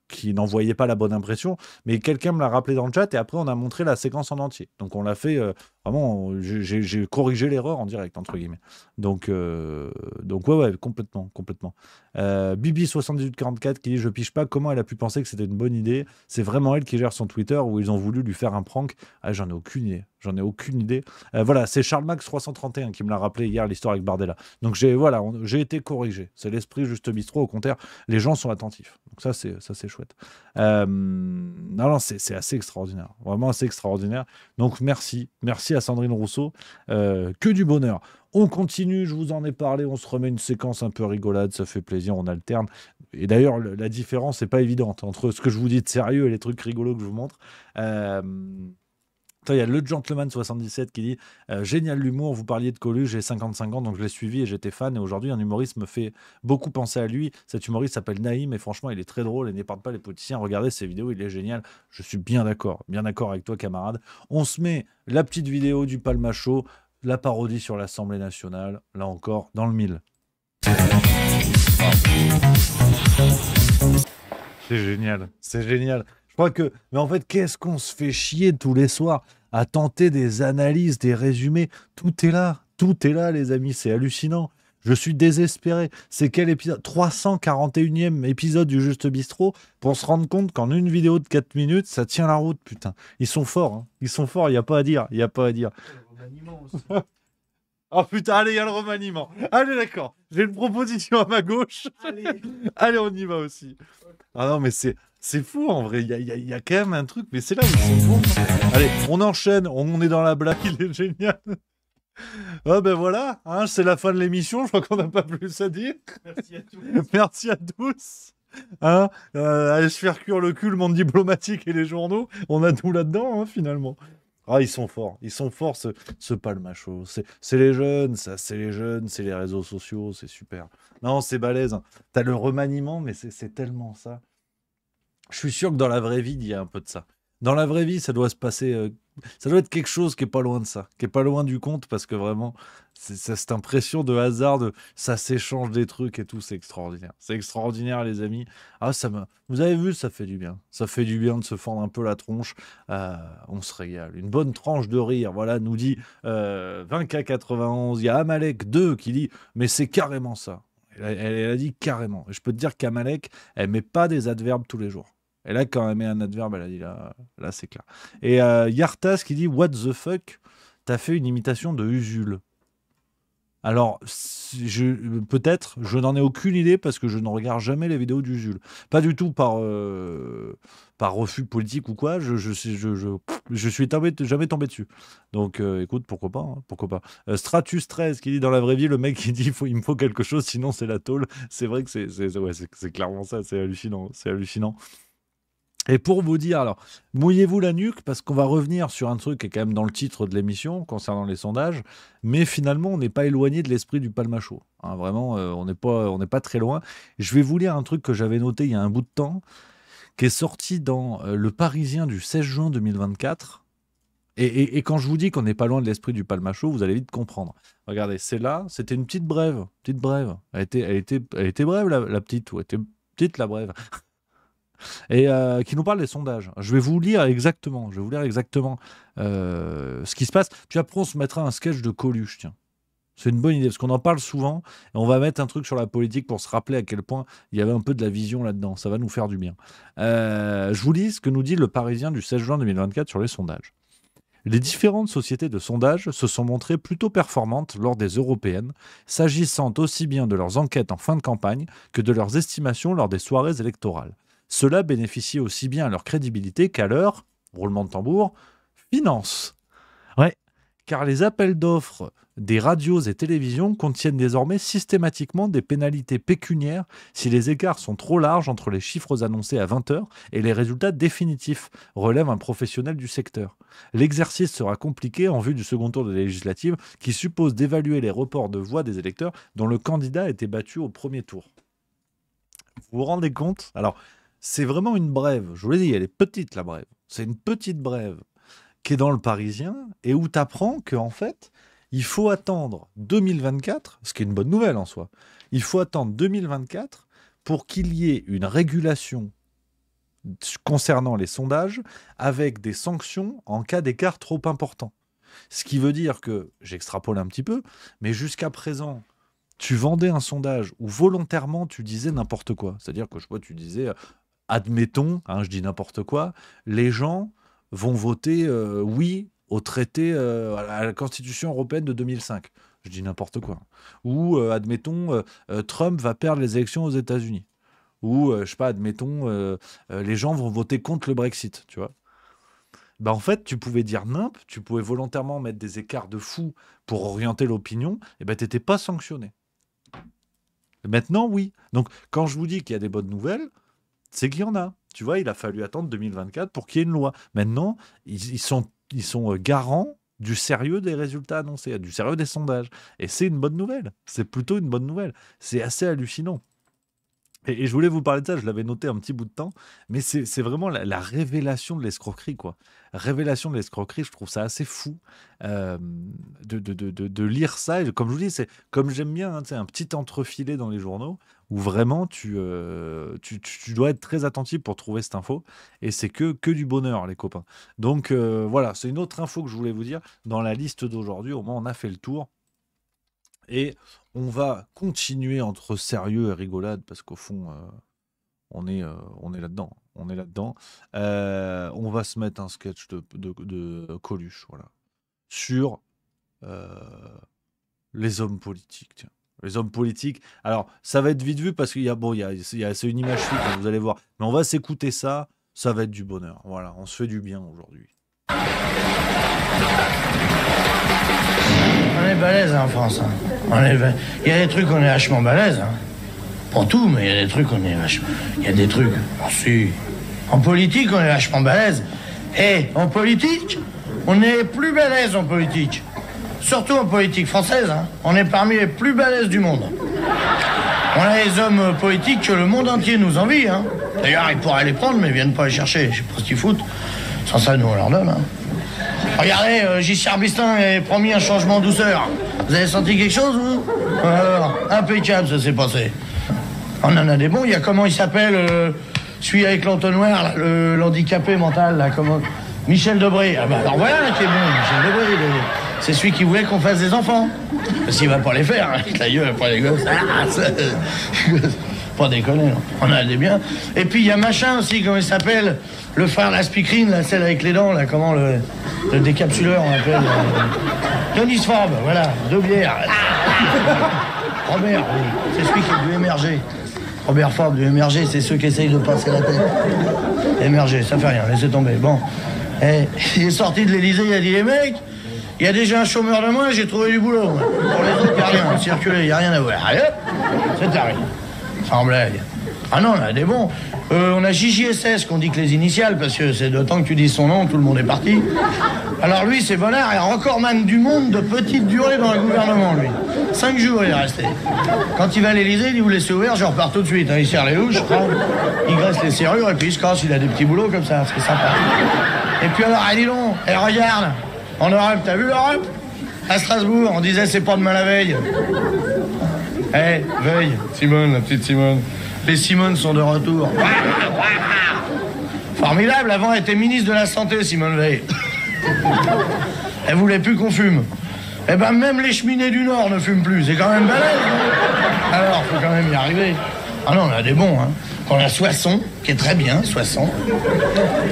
qui n'envoyait pas la bonne impression. Mais quelqu'un me l'a rappelé dans le chat et après, on a montré la séquence en entier. Donc, on l'a fait, vraiment, j'ai corrigé l'erreur en direct, entre guillemets. Donc ouais, complètement. Bibi7844 qui dit, je piche pas comment elle a pu penser que c'était une bonne idée. C'est vraiment elle qui gère son Twitter où ils ont voulu lui faire un prank. Ah, j'en ai aucune idée. Voilà, c'est CharlesMax331 qui me l'a rappelé hier, l'histoire avec Bardella. Donc j'ai été corrigé. C'est l'esprit Juste Bistrot. Au contraire, les gens sont attentifs. Donc ça c'est chouette. Non, c'est assez extraordinaire. Vraiment assez extraordinaire. Donc merci à Sandrine Rousseau. Que du bonheur. On continue, je vous en ai parlé, on se remet une séquence un peu rigolade, ça fait plaisir, on alterne. Et d'ailleurs, la différence n'est pas évidente entre ce que je vous dis de sérieux et les trucs rigolos que je vous montre. Il y a le Gentleman 77 qui dit génial l'humour, vous parliez de Coluche, j'ai 55 ans donc je l'ai suivi et j'étais fan et aujourd'hui un humoriste me fait beaucoup penser à lui. Cet humoriste s'appelle Naïm et franchement il est très drôle et n'épargne pas les politiciens. Regardez ses vidéos, il est génial. Je suis bien d'accord avec toi camarade. On se met la petite vidéo du Palmacho, la parodie sur l'Assemblée nationale, là encore dans le mille. C'est génial. Je crois que, mais en fait, qu'est-ce qu'on se fait chier tous les soirs à tenter des analyses, des résumés. Tout est là, les amis, c'est hallucinant. Je suis désespéré. C'est quel épisode? 341e épisode du Juste Bistrot pour se rendre compte qu'en une vidéo de 4 minutes, ça tient la route, putain. Ils sont forts, hein. Il n'y a pas à dire. Le remaniement aussi. Oh putain, allez, il y a le remaniement. Allez, d'accord. J'ai une proposition à ma gauche. Allez, on y va aussi. Ah non, mais c'est fou en vrai, il y a quand même un truc, mais c'est là où ils sont bons. Allez, on enchaîne, on est dans la blague, il est génial. Ah ben voilà, hein, c'est la fin de l'émission, je crois qu'on n'a pas plus à dire. Merci à tous. Hein, allez se faire cuire le cul, le monde diplomatique et les journaux, on a tout là-dedans, hein, finalement. Ah, ils sont forts, ce Palmacho. C'est les jeunes, c'est les réseaux sociaux, c'est super. Non, c'est balèze. Hein. T'as le remaniement, mais c'est tellement ça. Je suis sûr que dans la vraie vie, il y a un peu de ça. Dans la vraie vie, ça doit se passer ça doit être quelque chose qui est pas loin de ça, qui est pas loin du compte, parce que vraiment, cette impression de hasard, ça s'échange des trucs et tout, c'est extraordinaire. C'est extraordinaire, les amis. Ah, vous avez vu, ça fait du bien. Ça fait du bien de se fendre un peu la tronche. On se régale. Une bonne tranche de rire, voilà, nous dit 20K91. Il y a Amalek 2 qui dit, mais c'est carrément ça. Elle a dit carrément. Et je peux te dire qu'Amalek, elle met pas des adverbes tous les jours. Et là, quand elle met un adverbe, elle a dit là c'est clair. Et Yartas qui dit what the fuck, t'as fait une imitation de Usul. Alors, peut-être, je n'en ai aucune idée parce que je ne regarde jamais les vidéos d'Usul. Pas du tout par refus politique ou quoi. Je suis jamais tombé dessus. Donc, écoute, pourquoi pas, hein, pourquoi pas. Stratus 13 qui dit dans la vraie vie, le mec qui dit il me faut quelque chose, sinon c'est la tôle. C'est vrai que c'est clairement ça. C'est hallucinant. C'est hallucinant. Et pour vous dire, alors, mouillez-vous la nuque, parce qu'on va revenir sur un truc qui est quand même dans le titre de l'émission, concernant les sondages, mais finalement, on n'est pas éloigné de l'esprit du palmacho. Hein, vraiment, on n'est pas très loin. Je vais vous lire un truc que j'avais noté il y a un bout de temps, qui est sorti dans Le Parisien du 16 juin 2024. Et quand je vous dis qu'on n'est pas loin de l'esprit du palmacho, vous allez vite comprendre. Regardez, c'est là, c'était une petite brève. Elle était brève, la petite, ou elle était petite, la brève. Et qui nous parle des sondages. Je vais vous lire exactement ce qui se passe. Puis après, on se mettra un sketch de Coluche, tiens. C'est une bonne idée, parce qu'on en parle souvent, et on va mettre un truc sur la politique pour se rappeler à quel point il y avait un peu de la vision là-dedans. Ça va nous faire du bien. Je vous lis ce que nous dit Le Parisien du 16 juin 2024 sur les sondages. Les différentes sociétés de sondage se sont montrées plutôt performantes lors des européennes, s'agissant aussi bien de leurs enquêtes en fin de campagne que de leurs estimations lors des soirées électorales. Cela bénéficie aussi bien à leur crédibilité qu'à leur, roulement de tambour, finance. Ouais, car les appels d'offres des radios et télévisions contiennent désormais systématiquement des pénalités pécuniaires si les écarts sont trop larges entre les chiffres annoncés à 20h et les résultats définitifs, relève un professionnel du secteur. L'exercice sera compliqué en vue du second tour de législative qui suppose d'évaluer les reports de voix des électeurs dont le candidat a été battu au premier tour. Vous vous rendez compte ? Alors, c'est vraiment une brève. Je vous l'ai dit, elle est petite, la brève. C'est une petite brève qui est dans Le Parisien et où tu apprends qu'en fait, il faut attendre 2024, ce qui est une bonne nouvelle en soi. Il faut attendre 2024 pour qu'il y ait une régulation concernant les sondages avec des sanctions en cas d'écart trop important. Ce qui veut dire que, j'extrapole un petit peu, mais jusqu'à présent, tu vendais un sondage où volontairement tu disais n'importe quoi. C'est-à-dire que tu disais... Admettons, je dis n'importe quoi, les gens vont voter oui au traité, à la Constitution européenne de 2005. Je dis n'importe quoi. Ou, admettons, Trump va perdre les élections aux États-Unis. Ou, je sais pas, admettons, les gens vont voter contre le Brexit, tu vois. Ben, en fait, tu pouvais dire nimp, tu pouvais volontairement mettre des écarts de fou pour orienter l'opinion, et ben, tu n'étais pas sanctionné. Maintenant, oui. Donc, quand je vous dis qu'il y a des bonnes nouvelles, c'est qu'il y en a. Tu vois, il a fallu attendre 2024 pour qu'il y ait une loi. Maintenant, ils sont garants du sérieux des résultats annoncés, du sérieux des sondages. Et c'est une bonne nouvelle. C'est plutôt une bonne nouvelle. C'est assez hallucinant. Et je voulais vous parler de ça, je l'avais noté un petit bout de temps, mais c'est vraiment la révélation de l'escroquerie, quoi. Révélation de l'escroquerie, je trouve ça assez fou de lire ça. Et comme je vous dis, c'est comme j'aime bien, un petit entrefilet dans les journaux, où vraiment tu dois être très attentif pour trouver cette info, et c'est que du bonheur, les copains. Donc voilà, c'est une autre info que je voulais vous dire. Dans la liste d'aujourd'hui, au moins on a fait le tour. Et on va continuer entre sérieux et rigolade, parce qu'au fond, on est là-dedans. On va se mettre un sketch de Coluche, voilà, sur les hommes politiques. Tiens. Les hommes politiques. Alors, ça va être vite vu, parce qu'il y a c'est une image fixe, vous allez voir. Mais on va s'écouter ça, ça va être du bonheur. Voilà, on se fait du bien aujourd'hui. On est balèze en France. Hein. Il y a des trucs, on est vachement balèze. Hein. Pour tout, mais il y a des trucs, on est vachement... Il y a des trucs, en politique, on est vachement balèze. Et en politique, on est plus balèze en politique. Surtout en politique française. Hein. On est parmi les plus balèzes du monde. On a les hommes politiques que le monde entier nous envie. Hein. D'ailleurs, ils pourraient les prendre, mais ils viennent pas les chercher. Je sais pas ce qu'ils foutent. Sans ça, nous, on leur donne. Hein. Regardez, Giscard d'Estaing avait promis un changement en douceur. Vous avez senti quelque chose, vous? Alors, impeccable, ça s'est passé. On en a des bons. Il y a comment il s'appelle, celui avec l'entonnoir, là, l'handicapé mental, là, comment... Michel Debré. Ah bah alors voilà qui est bon, Michel Debré. C'est celui qui voulait qu'on fasse des enfants. Parce qu'il va pas les faire, hein. La gueule, pas les gosses. Pas déconner, non. On a des biens. Et puis il y a machin aussi, comment il s'appelle? Le frère la speakerine, là, celle avec les dents, là, comment le décapsuleur, on appelle. Denis Forbes, voilà, 2 bières. Robert, oui, c'est celui qui est du émerger. Robert Forbes du émerger, c'est ceux qui essayent de passer la tête. Émerger, ça fait rien, laissez tomber. Bon. Et, il est sorti de l'Elysée, il a dit, les mecs, il y a déjà un chômeur de moins, j'ai trouvé du boulot. Pour les autres, il n'y a rien. Circuler, il n'y a rien à voir. Allez, c'est arrivé. Sans blague. Ah non, on a des bons. On a JJSS qu'on dit que les initiales, parce que c'est de temps que tu dis son nom, tout le monde est parti. Alors lui, c'est Bonnard, est recordman du monde de petite durée dans le gouvernement, lui. 5 jours, il est resté. Quand il va à l'Elysée, il dit, vous laissez ouvert, je repars tout de suite. Hein. Il serre les louches, il graisse les serrures, et puis il se casse, il a des petits boulots comme ça, c'est sympa. Et puis alors, dis donc, regarde, en Europe, t'as vu l'Europe? À Strasbourg, on disait, c'est pas demain la veille. Veille, Simone, la petite Simone. Les Simones sont de retour. Formidable, avant elle était ministre de la Santé, Simone Veil. Elle voulait plus qu'on fume. Eh ben même les cheminées du Nord ne fument plus, c'est quand même balèze. Hein. Alors, faut quand même y arriver. Ah non, on a des bons, hein. On a Soisson, qui est très bien, Soisson.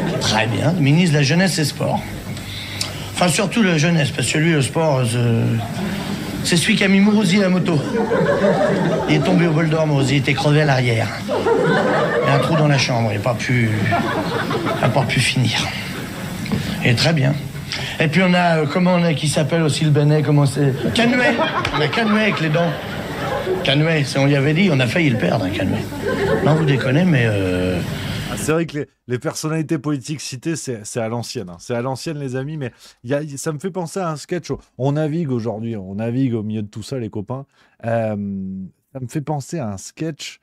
Qui est très bien, ministre de la Jeunesse et Sport. Enfin, surtout la jeunesse, parce que lui, le sport, c'est celui qui a mis Mourouzi à la moto. Il est tombé au bol d'or, Mourouzi, il était crevé à l'arrière. Il y a un trou dans la chambre, il n'a pas pu finir. Il est très bien. Et puis on a, qui s'appelle aussi le Benet, comment c'est? Canuet. On a Canuet avec les dents. Canuet, on y avait dit, on a failli le perdre, hein, Canuet. Non, vous déconnez, mais... C'est vrai que les personnalités politiques citées, c'est à l'ancienne. Hein. C'est à l'ancienne, les amis, mais ça me fait penser à un sketch. On navigue aujourd'hui, on navigue au milieu de tout ça, les copains. Ça me fait penser à un sketch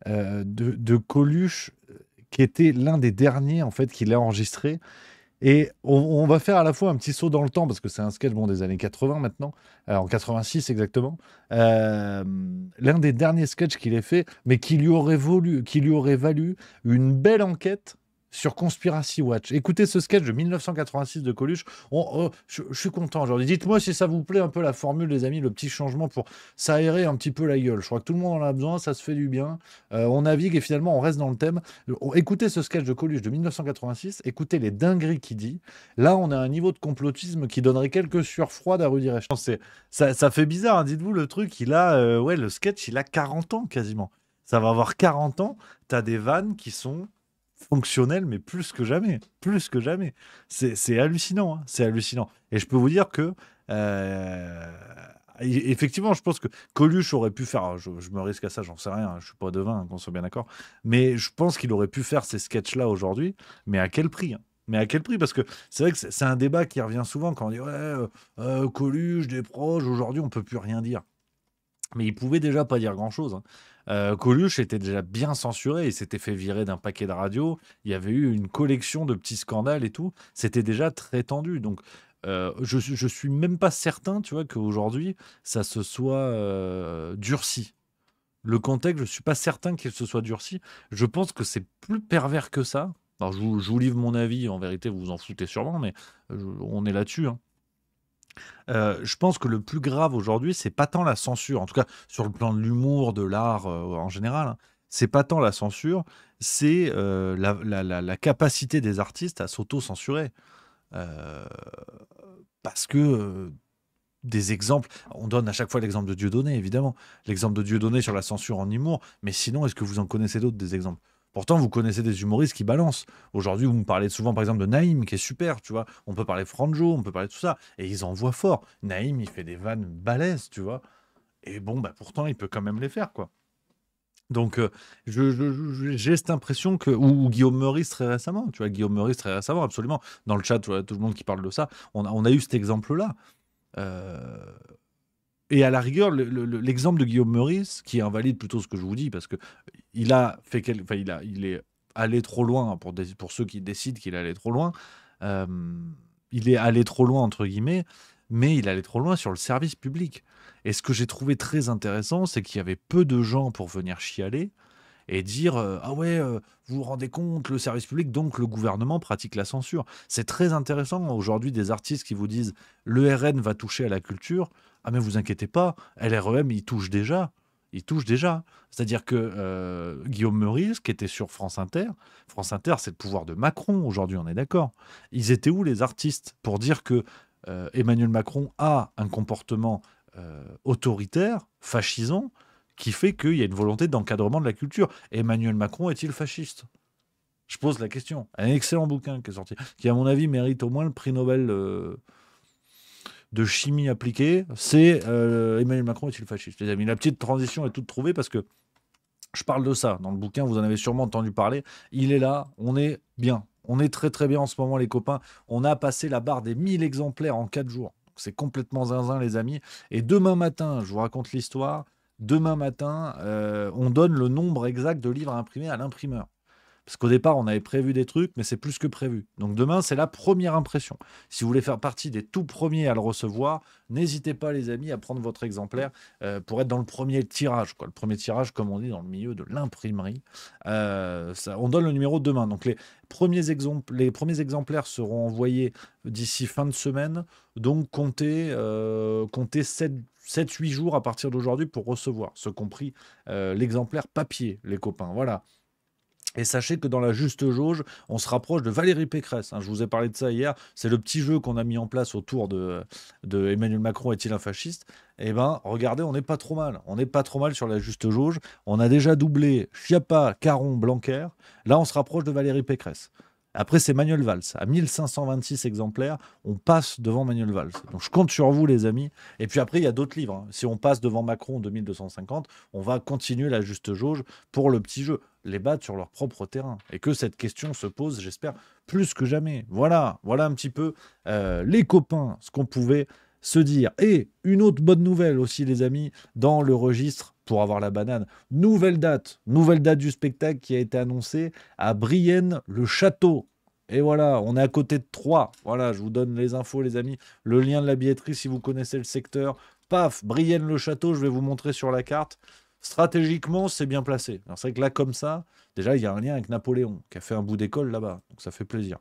de Coluche qui était l'un des derniers, en fait, qu'il a enregistré. Et on va faire à la fois un petit saut dans le temps, parce que c'est un sketch des années 80 maintenant, en 86 exactement. L'un des derniers sketchs qu'il ait fait, mais qui lui aurait valu une belle enquête sur Conspiracy Watch. Écoutez ce sketch de 1986 de Coluche. Je suis content aujourd'hui. Dites-moi si ça vous plaît un peu la formule, les amis, le petit changement pour s'aérer un petit peu la gueule. Je crois que tout le monde en a besoin, ça se fait du bien. On navigue et finalement on reste dans le thème. Écoutez ce sketch de Coluche de 1986, écoutez les dingueries qu'il dit. Là, on a un niveau de complotisme qui donnerait quelques sueurs froides à Rudy Reich. Ça fait bizarre, hein. Dites-vous, le truc, le sketch, il a 40 ans quasiment. Ça va avoir 40 ans, t'as des vannes qui sont fonctionnel, mais plus que jamais. C'est hallucinant, hein, c'est hallucinant. Et je peux vous dire que effectivement, je pense que Coluche aurait pu faire, je me risque à ça, j'en sais rien, je suis pas devin, hein, qu'on soit bien d'accord, mais je pense qu'il aurait pu faire ces sketchs-là aujourd'hui, mais à quel prix, hein? Mais à quel prix? Parce que c'est vrai que c'est un débat qui revient souvent quand on dit Coluche, des proches, aujourd'hui on peut plus rien dire. Mais il pouvait déjà pas dire grand-chose, hein. Coluche était déjà bien censuré, il s'était fait virer d'un paquet de radios, il y avait eu une collection de petits scandales et tout, c'était déjà très tendu. Donc je suis même pas certain, tu vois, qu'aujourd'hui ça se soit durci. Le contexte, je suis pas certain qu'il se soit durci. Je pense que c'est plus pervers que ça. Alors je vous livre mon avis, en vérité vous vous en foutez sûrement, mais on est là-dessus, hein. Je pense que le plus grave aujourd'hui, c'est pas tant la censure, en tout cas sur le plan de l'humour, de l'art en général, hein, c'est pas tant la censure, c'est la capacité des artistes à s'auto-censurer. Parce que des exemples, on donne à chaque fois l'exemple de Dieudonné, évidemment, l'exemple de Dieudonné sur la censure en humour, mais sinon, est-ce que vous en connaissez d'autres des exemples? Pourtant, vous connaissez des humoristes qui balancent. Aujourd'hui, vous me parlez souvent, par exemple, de Naïm, qui est super, tu vois. On peut parler de Franjo, on peut parler de tout ça. Et ils envoient fort. Naïm, il fait des vannes balèzes, tu vois. Et bon, pourtant, il peut quand même les faire, quoi. Donc, j'ai cette impression que... Ou Guillaume Meurice, très récemment, tu vois. Guillaume Meurice, très récemment, absolument. Dans le chat, tu vois, tout le monde qui parle de ça. On a eu cet exemple-là. Et à la rigueur, l'exemple de Guillaume Meurice, qui invalide plutôt ce que je vous dis, parce que il est allé trop loin, pour ceux qui décident qu'il est allé trop loin, il est allé trop loin, entre guillemets, mais il allait trop loin sur le service public. Et ce que j'ai trouvé très intéressant, c'est qu'il y avait peu de gens pour venir chialer et dire ah ouais, vous vous rendez compte, le service public, donc le gouvernement pratique la censure. C'est très intéressant aujourd'hui des artistes qui vous disent le RN va toucher à la culture. Ah mais vous inquiétez pas, LREM il touche déjà. Il touche déjà. C'est-à-dire que Guillaume Meurice, qui était sur France Inter, c'est le pouvoir de Macron aujourd'hui, on est d'accord. Ils étaient où les artistes pour dire que Emmanuel Macron a un comportement autoritaire, fascisant, qui fait qu'il y a une volonté d'encadrement de la culture. Emmanuel Macron est-il fasciste? Je pose la question. Un excellent bouquin qui est sorti, qui à mon avis mérite au moins le prix Nobel de chimie appliquée. C'est Emmanuel Macron est-il fasciste? Les amis, la petite transition est toute trouvée parce que je parle de ça. Dans le bouquin, vous en avez sûrement entendu parler. Il est là, on est bien. On est très très bien en ce moment les copains. On a passé la barre des 1000 exemplaires en 4 jours. C'est complètement zinzin les amis. Et demain matin, je vous raconte l'histoire. Demain matin, on donne le nombre exact de livres imprimés à l'imprimeur. Parce qu'au départ, on avait prévu des trucs, mais c'est plus que prévu. Donc demain, c'est la première impression. Si vous voulez faire partie des tout premiers à le recevoir, n'hésitez pas, les amis, à prendre votre exemplaire pour être dans le premier tirage. Le premier tirage, comme on dit, dans le milieu de l'imprimerie. On donne le numéro demain. Donc les premiers exemplaires seront envoyés d'ici fin de semaine. Donc comptez 7-8 jours à partir d'aujourd'hui pour recevoir, ce compris l'exemplaire papier, les copains. Voilà. Et sachez que dans la juste jauge, on se rapproche de Valérie Pécresse. Je vous ai parlé de ça hier. C'est le petit jeu qu'on a mis en place autour de Emmanuel Macron est-il un fasciste? Eh bien, regardez, on n'est pas trop mal. On n'est pas trop mal sur la juste jauge. On a déjà doublé Schiappa, Caron, Blanquer. Là, on se rapproche de Valérie Pécresse. Après, c'est Manuel Valls. À 1526 exemplaires, on passe devant Manuel Valls. Donc, je compte sur vous, les amis. Et puis après, il y a d'autres livres. Si on passe devant Macron en 2250, on va continuer la juste jauge pour le petit jeu. Les battre sur leur propre terrain. Et que cette question se pose, j'espère, plus que jamais. Voilà un petit peu les copains, ce qu'on pouvait se dire. Et une autre bonne nouvelle aussi, les amis, dans le registre pour avoir la banane. Nouvelle date du spectacle qui a été annoncée à Brienne-le-Château. Et voilà, on est à côté de Troyes. Voilà, je vous donne les infos, les amis. Le lien de la billetterie, si vous connaissez le secteur. Paf, Brienne-le-Château, je vais vous montrer sur la carte. Stratégiquement, c'est bien placé. C'est vrai que là, comme ça, déjà, il y a un lien avec Napoléon, qui a fait un bout d'école là-bas. Donc, ça fait plaisir.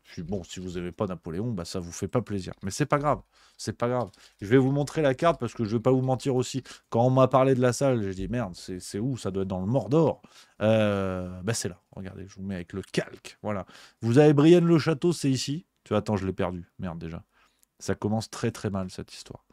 Puis bon, si vous n'avez pas Napoléon, ça ne vous fait pas plaisir. Mais c'est pas grave. C'est pas grave. Je vais vous montrer la carte parce que je ne vais pas vous mentir aussi. Quand on m'a parlé de la salle, j'ai dit, merde, c'est où? Ça doit être dans le Mordor. C'est là. Regardez, je vous mets avec le calque. Voilà. Vous avez Brienne-le-Château, c'est ici. Tu vois, attends, je l'ai perdu. Merde, déjà. Ça commence très très mal, cette histoire.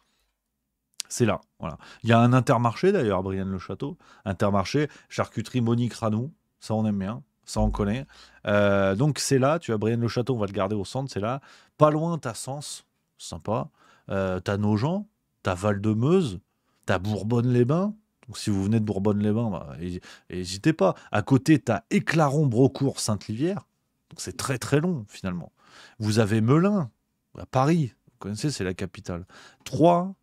C'est là, voilà. Il y a un Intermarché d'ailleurs à Brienne-le-Château. Intermarché, charcuterie Monique Ranou, ça on aime bien, ça on connaît. Donc c'est là, tu as Brienne-le-Château, on va le garder au centre, c'est là. Pas loin, t'as Sens, sympa. T'as Nogent, t'as Val-de-Meuse, t'as Bourbonne-les-Bains. Donc si vous venez de Bourbonne-les-Bains, n'hésitez pas. À côté, t'as Éclaron-Brocourt, Sainte-Livière. Donc c'est très très long finalement. Vous avez Melun, à Paris, vous connaissez, c'est la capitale. Troyes,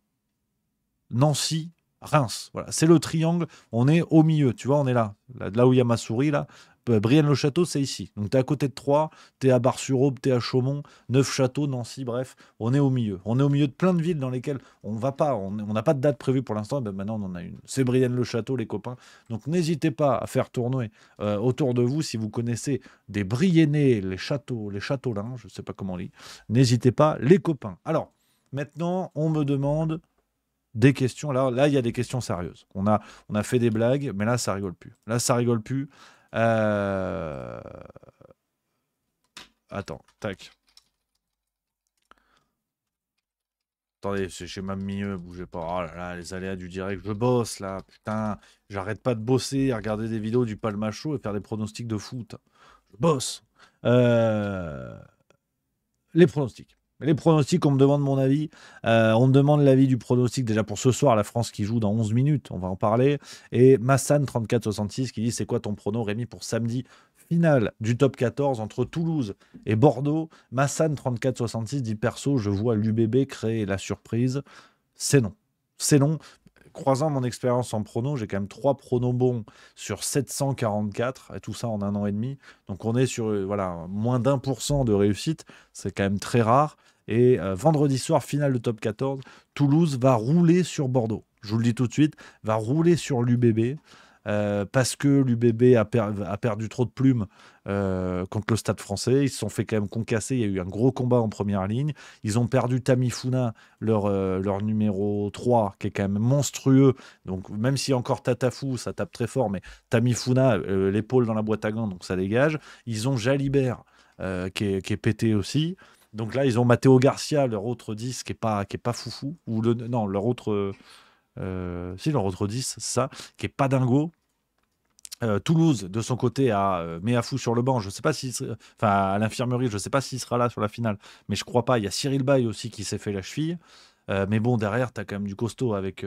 Nancy, Reims. Voilà, c'est le triangle. On est au milieu. Tu vois, on est là. Là où il y a ma souris, là. Brienne-le-Château, c'est ici. Donc, tu es à côté de Troyes, tu es à Bar-sur-Aube, tu es à Chaumont, Neufchâteau, Nancy, bref. On est au milieu. On est au milieu de plein de villes dans lesquelles on va pas. On n'a pas de date prévue pour l'instant. Maintenant, on en a une. C'est Brienne-le-Château, les copains. Donc, n'hésitez pas à faire tourner autour de vous si vous connaissez des Briennais, les Châteaulins, je ne sais pas comment on dit. N'hésitez pas, les copains. Alors, maintenant, on me demande des questions. Là, il y a des questions sérieuses. On a fait des blagues, mais là, ça rigole plus. Attends, tac. Attendez, j'ai même mieux, bougez pas. Oh là là, les aléas du direct. Je bosse là, putain. J'arrête pas de bosser, à regarder des vidéos du Palma Show et faire des pronostics de foot. Je bosse. Les pronostics. Les pronostics, on me demande mon avis. On me demande l'avis du pronostic déjà pour ce soir, la France qui joue dans 11 minutes. On va en parler. Et Massan 3466 qui dit c'est quoi ton prono, Rémi, pour samedi finale du top 14 entre Toulouse et Bordeaux. Massan 3466 dit perso, je vois l'UBB créer la surprise. C'est non. C'est non. croisant mon expérience en prono, j'ai quand même 3 pronos bons sur 744, et tout ça en 1 an et demi. Donc on est sur moins d'1% de réussite, c'est quand même très rare. Et vendredi soir, finale de top 14, Toulouse va rouler sur Bordeaux. Je vous le dis tout de suite, va rouler sur l'UBB. Parce que l'UBB a perdu trop de plumes contre le Stade Français. Ils se sont fait quand même concasser. Il y a eu un gros combat en première ligne. Ils ont perdu Tamifuna, leur numéro 3, qui est quand même monstrueux. Donc, même si encore Tatafou, ça tape très fort, mais Tamifuna, l'épaule dans la boîte à gants, donc ça dégage. Ils ont Jalibert, qui est pété aussi. Donc là, ils ont Matteo Garcia, leur autre 10, qui est pas foufou. Leur autre... leur autre 10, c'est ça, qui est pas dingo. Toulouse, de son côté, a Meafou sur le banc. Je sais pas à l'infirmerie, je sais pas s'il sera là sur la finale, mais je crois pas. Il y a Cyril Bay aussi qui s'est fait la cheville. Mais bon, derrière, tu as quand même du costaud avec.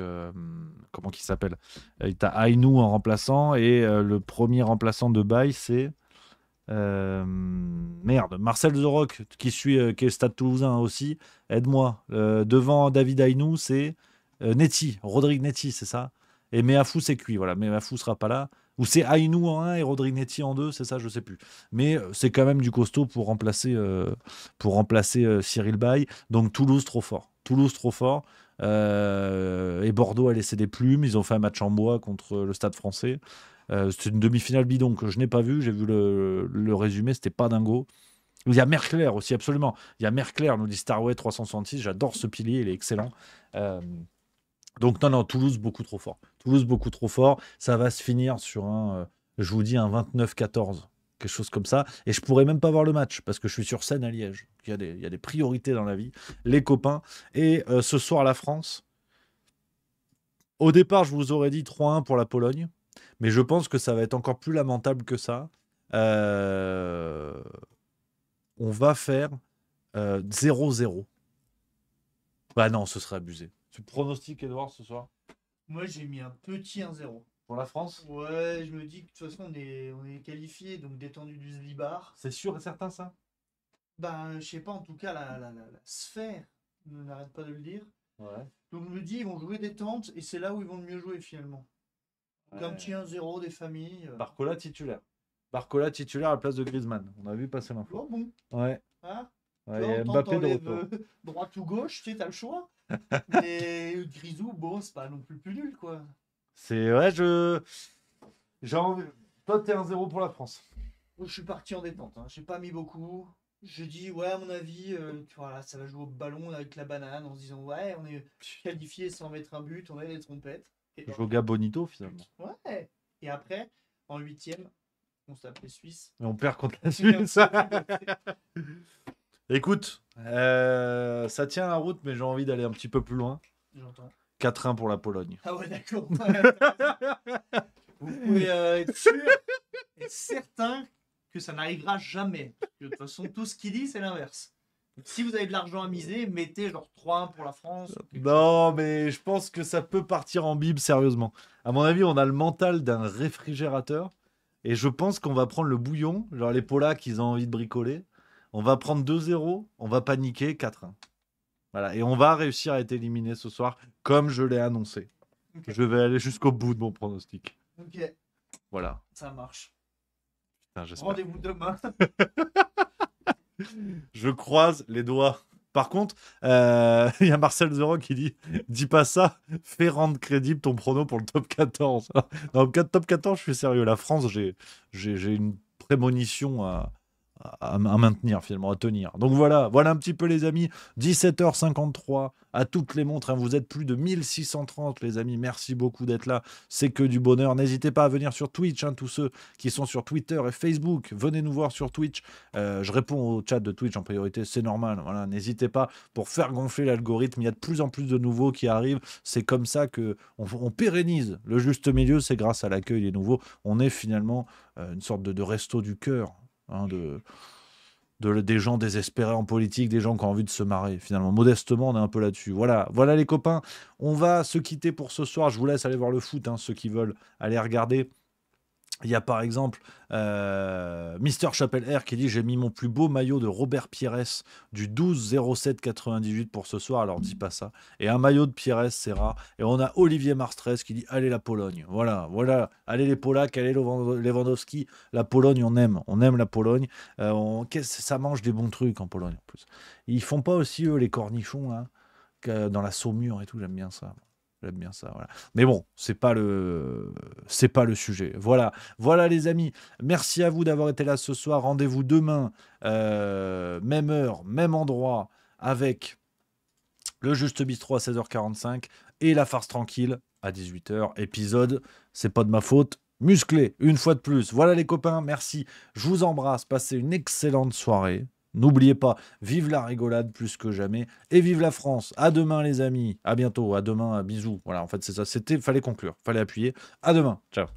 Comment il s'appelle? Tu as Ainou en remplaçant, et le premier remplaçant de Bay, c'est. Marcel Zorok, qui est Stade Toulousain aussi. Aide-moi. Devant David Ainou, c'est. Rodrigue Netti, c'est ça. Et Meafou, c'est cuit. Voilà, Meafou sera pas là. Ou c'est Ainou en 1 et Rodrigue Netti en 2, c'est ça, je sais plus. Mais c'est quand même du costaud pour remplacer Cyril Bay. Donc Toulouse, trop fort. Et Bordeaux a laissé des plumes. Ils ont fait un match en bois contre le Stade Français. C'est une demi-finale bidon que je n'ai pas vue. J'ai vu le résumé, c'était pas dingo. Il y a Mercler aussi, absolument. Il y a Mercler, nous dit Starway 366. J'adore ce pilier, il est excellent. Donc non, Toulouse beaucoup trop fort. Ça va se finir sur je vous dis un 29-14, quelque chose comme ça. Et je pourrais même pas voir le match parce que je suis sur scène à Liège. Il y a des priorités dans la vie, les copains. Et ce soir, la France. Au départ, je vous aurais dit 3-1 pour la Pologne, mais je pense que ça va être encore plus lamentable que ça. On va faire 0-0. Bah non, ce serait abusé. Tu pronostiques, Edouard, ce soir? Moi, j'ai mis un petit 1-0. Pour la France? Ouais, je me dis que de toute façon, on est qualifié, donc détendu du Zlibar. C'est sûr et certain, ça? Ben, je sais pas, en tout cas, la sphère n'arrête pas de le dire. Ouais. Donc, je me dis, ils vont jouer détente, et c'est là où ils vont le mieux jouer, finalement. Donc, un petit 1-0 des familles. Barcola titulaire à la place de Griezmann. On a vu passer l'info. Oh bon. Ouais. Hein? Ouais, il y a Mbappé de retour. Droite ou gauche, tu sais, t'as le choix. Mais Grisou, bon, c'est pas non plus nul, quoi. C'est ouais, j'ai envie. Toi, t'es 1-0 pour la France. Je suis parti en détente. Hein. J'ai pas mis beaucoup. Je dis, ouais, à mon avis, voilà, ça va jouer au ballon avec la banane en se disant, ouais, on est qualifié sans mettre un but, on a les trompettes. Je joue au gars Bonito, finalement. Ouais. Et après, en 8e, on se tape les Suisses. Et on perd contre la Suisse. Écoute, ça tient la route, mais j'ai envie d'aller un petit peu plus loin. J'entends. 4-1 pour la Pologne. Ah ouais, d'accord. Vous pouvez être sûr et certain que ça n'arrivera jamais. De toute façon, tout ce qu'il dit, c'est l'inverse. Si vous avez de l'argent à miser, mettez genre 3-1 pour la France. Non, mais je pense que ça peut partir en bib, sérieusement. À mon avis, on a le mental d'un réfrigérateur. Et je pense qu'on va prendre le bouillon, genre les Polacks, ils ont envie de bricoler. On va prendre 2-0, on va paniquer 4-1. Voilà, et on va réussir à être éliminé ce soir, comme je l'ai annoncé. Okay. Je vais aller jusqu'au bout de mon pronostic. Ok. Voilà. Ça marche. Putain, rendez-vous demain. Je croise les doigts. Par contre, il y a Marcel Zorro qui dit « Dis pas ça, fais rendre crédible ton prono pour le top 14. » Dans le top 14, je suis sérieux. La France, j'ai une prémonition à maintenir, finalement, à tenir. Donc voilà un petit peu, les amis. 17h53 à toutes les montres. Hein. Vous êtes plus de 1630, les amis. Merci beaucoup d'être là. C'est que du bonheur. N'hésitez pas à venir sur Twitch. Hein, tous ceux qui sont sur Twitter et Facebook, venez nous voir sur Twitch. Je réponds au chat de Twitch en priorité. C'est normal. Voilà, n'hésitez pas pour faire gonfler l'algorithme. Il y a de plus en plus de nouveaux qui arrivent. C'est comme ça qu'on pérennise le juste milieu. C'est grâce à l'accueil des nouveaux. On est finalement une sorte de resto du cœur. Hein, des gens désespérés en politique, des gens qui ont envie de se marrer. Finalement, modestement, on est un peu là-dessus. Voilà les copains. On va se quitter pour ce soir. Je vous laisse aller voir le foot, hein, ceux qui veulent aller regarder. Il y a par exemple Mister Chapelle Air qui dit « J'ai mis mon plus beau maillot de Robert Pires du 12-07-98 pour ce soir. » Alors, dis pas ça. Et un maillot de Pires, c'est rare. Et on a Olivier Marstress qui dit « Allez la Pologne. » Voilà. Allez les Polacs, allez Lewandowski. La Pologne, on aime la Pologne. Ça mange des bons trucs en Pologne en plus. Ils font pas aussi, eux, les cornichons, là, dans la saumure et tout. J'aime bien ça. J'aime bien ça, voilà. Mais bon, c'est pas le sujet. Voilà les amis. Merci à vous d'avoir été là ce soir. Rendez-vous demain, même heure, même endroit, avec le Juste Bistrot à 16h45 et la Farce Tranquille à 18h. Épisode, c'est pas de ma faute, musclé, une fois de plus. Voilà les copains, merci. Je vous embrasse. Passez une excellente soirée. N'oubliez pas, vive la rigolade plus que jamais et vive la France. À demain les amis, à bientôt, à demain, bisous. Voilà, en fait c'est ça, fallait conclure, fallait appuyer. À demain, ciao.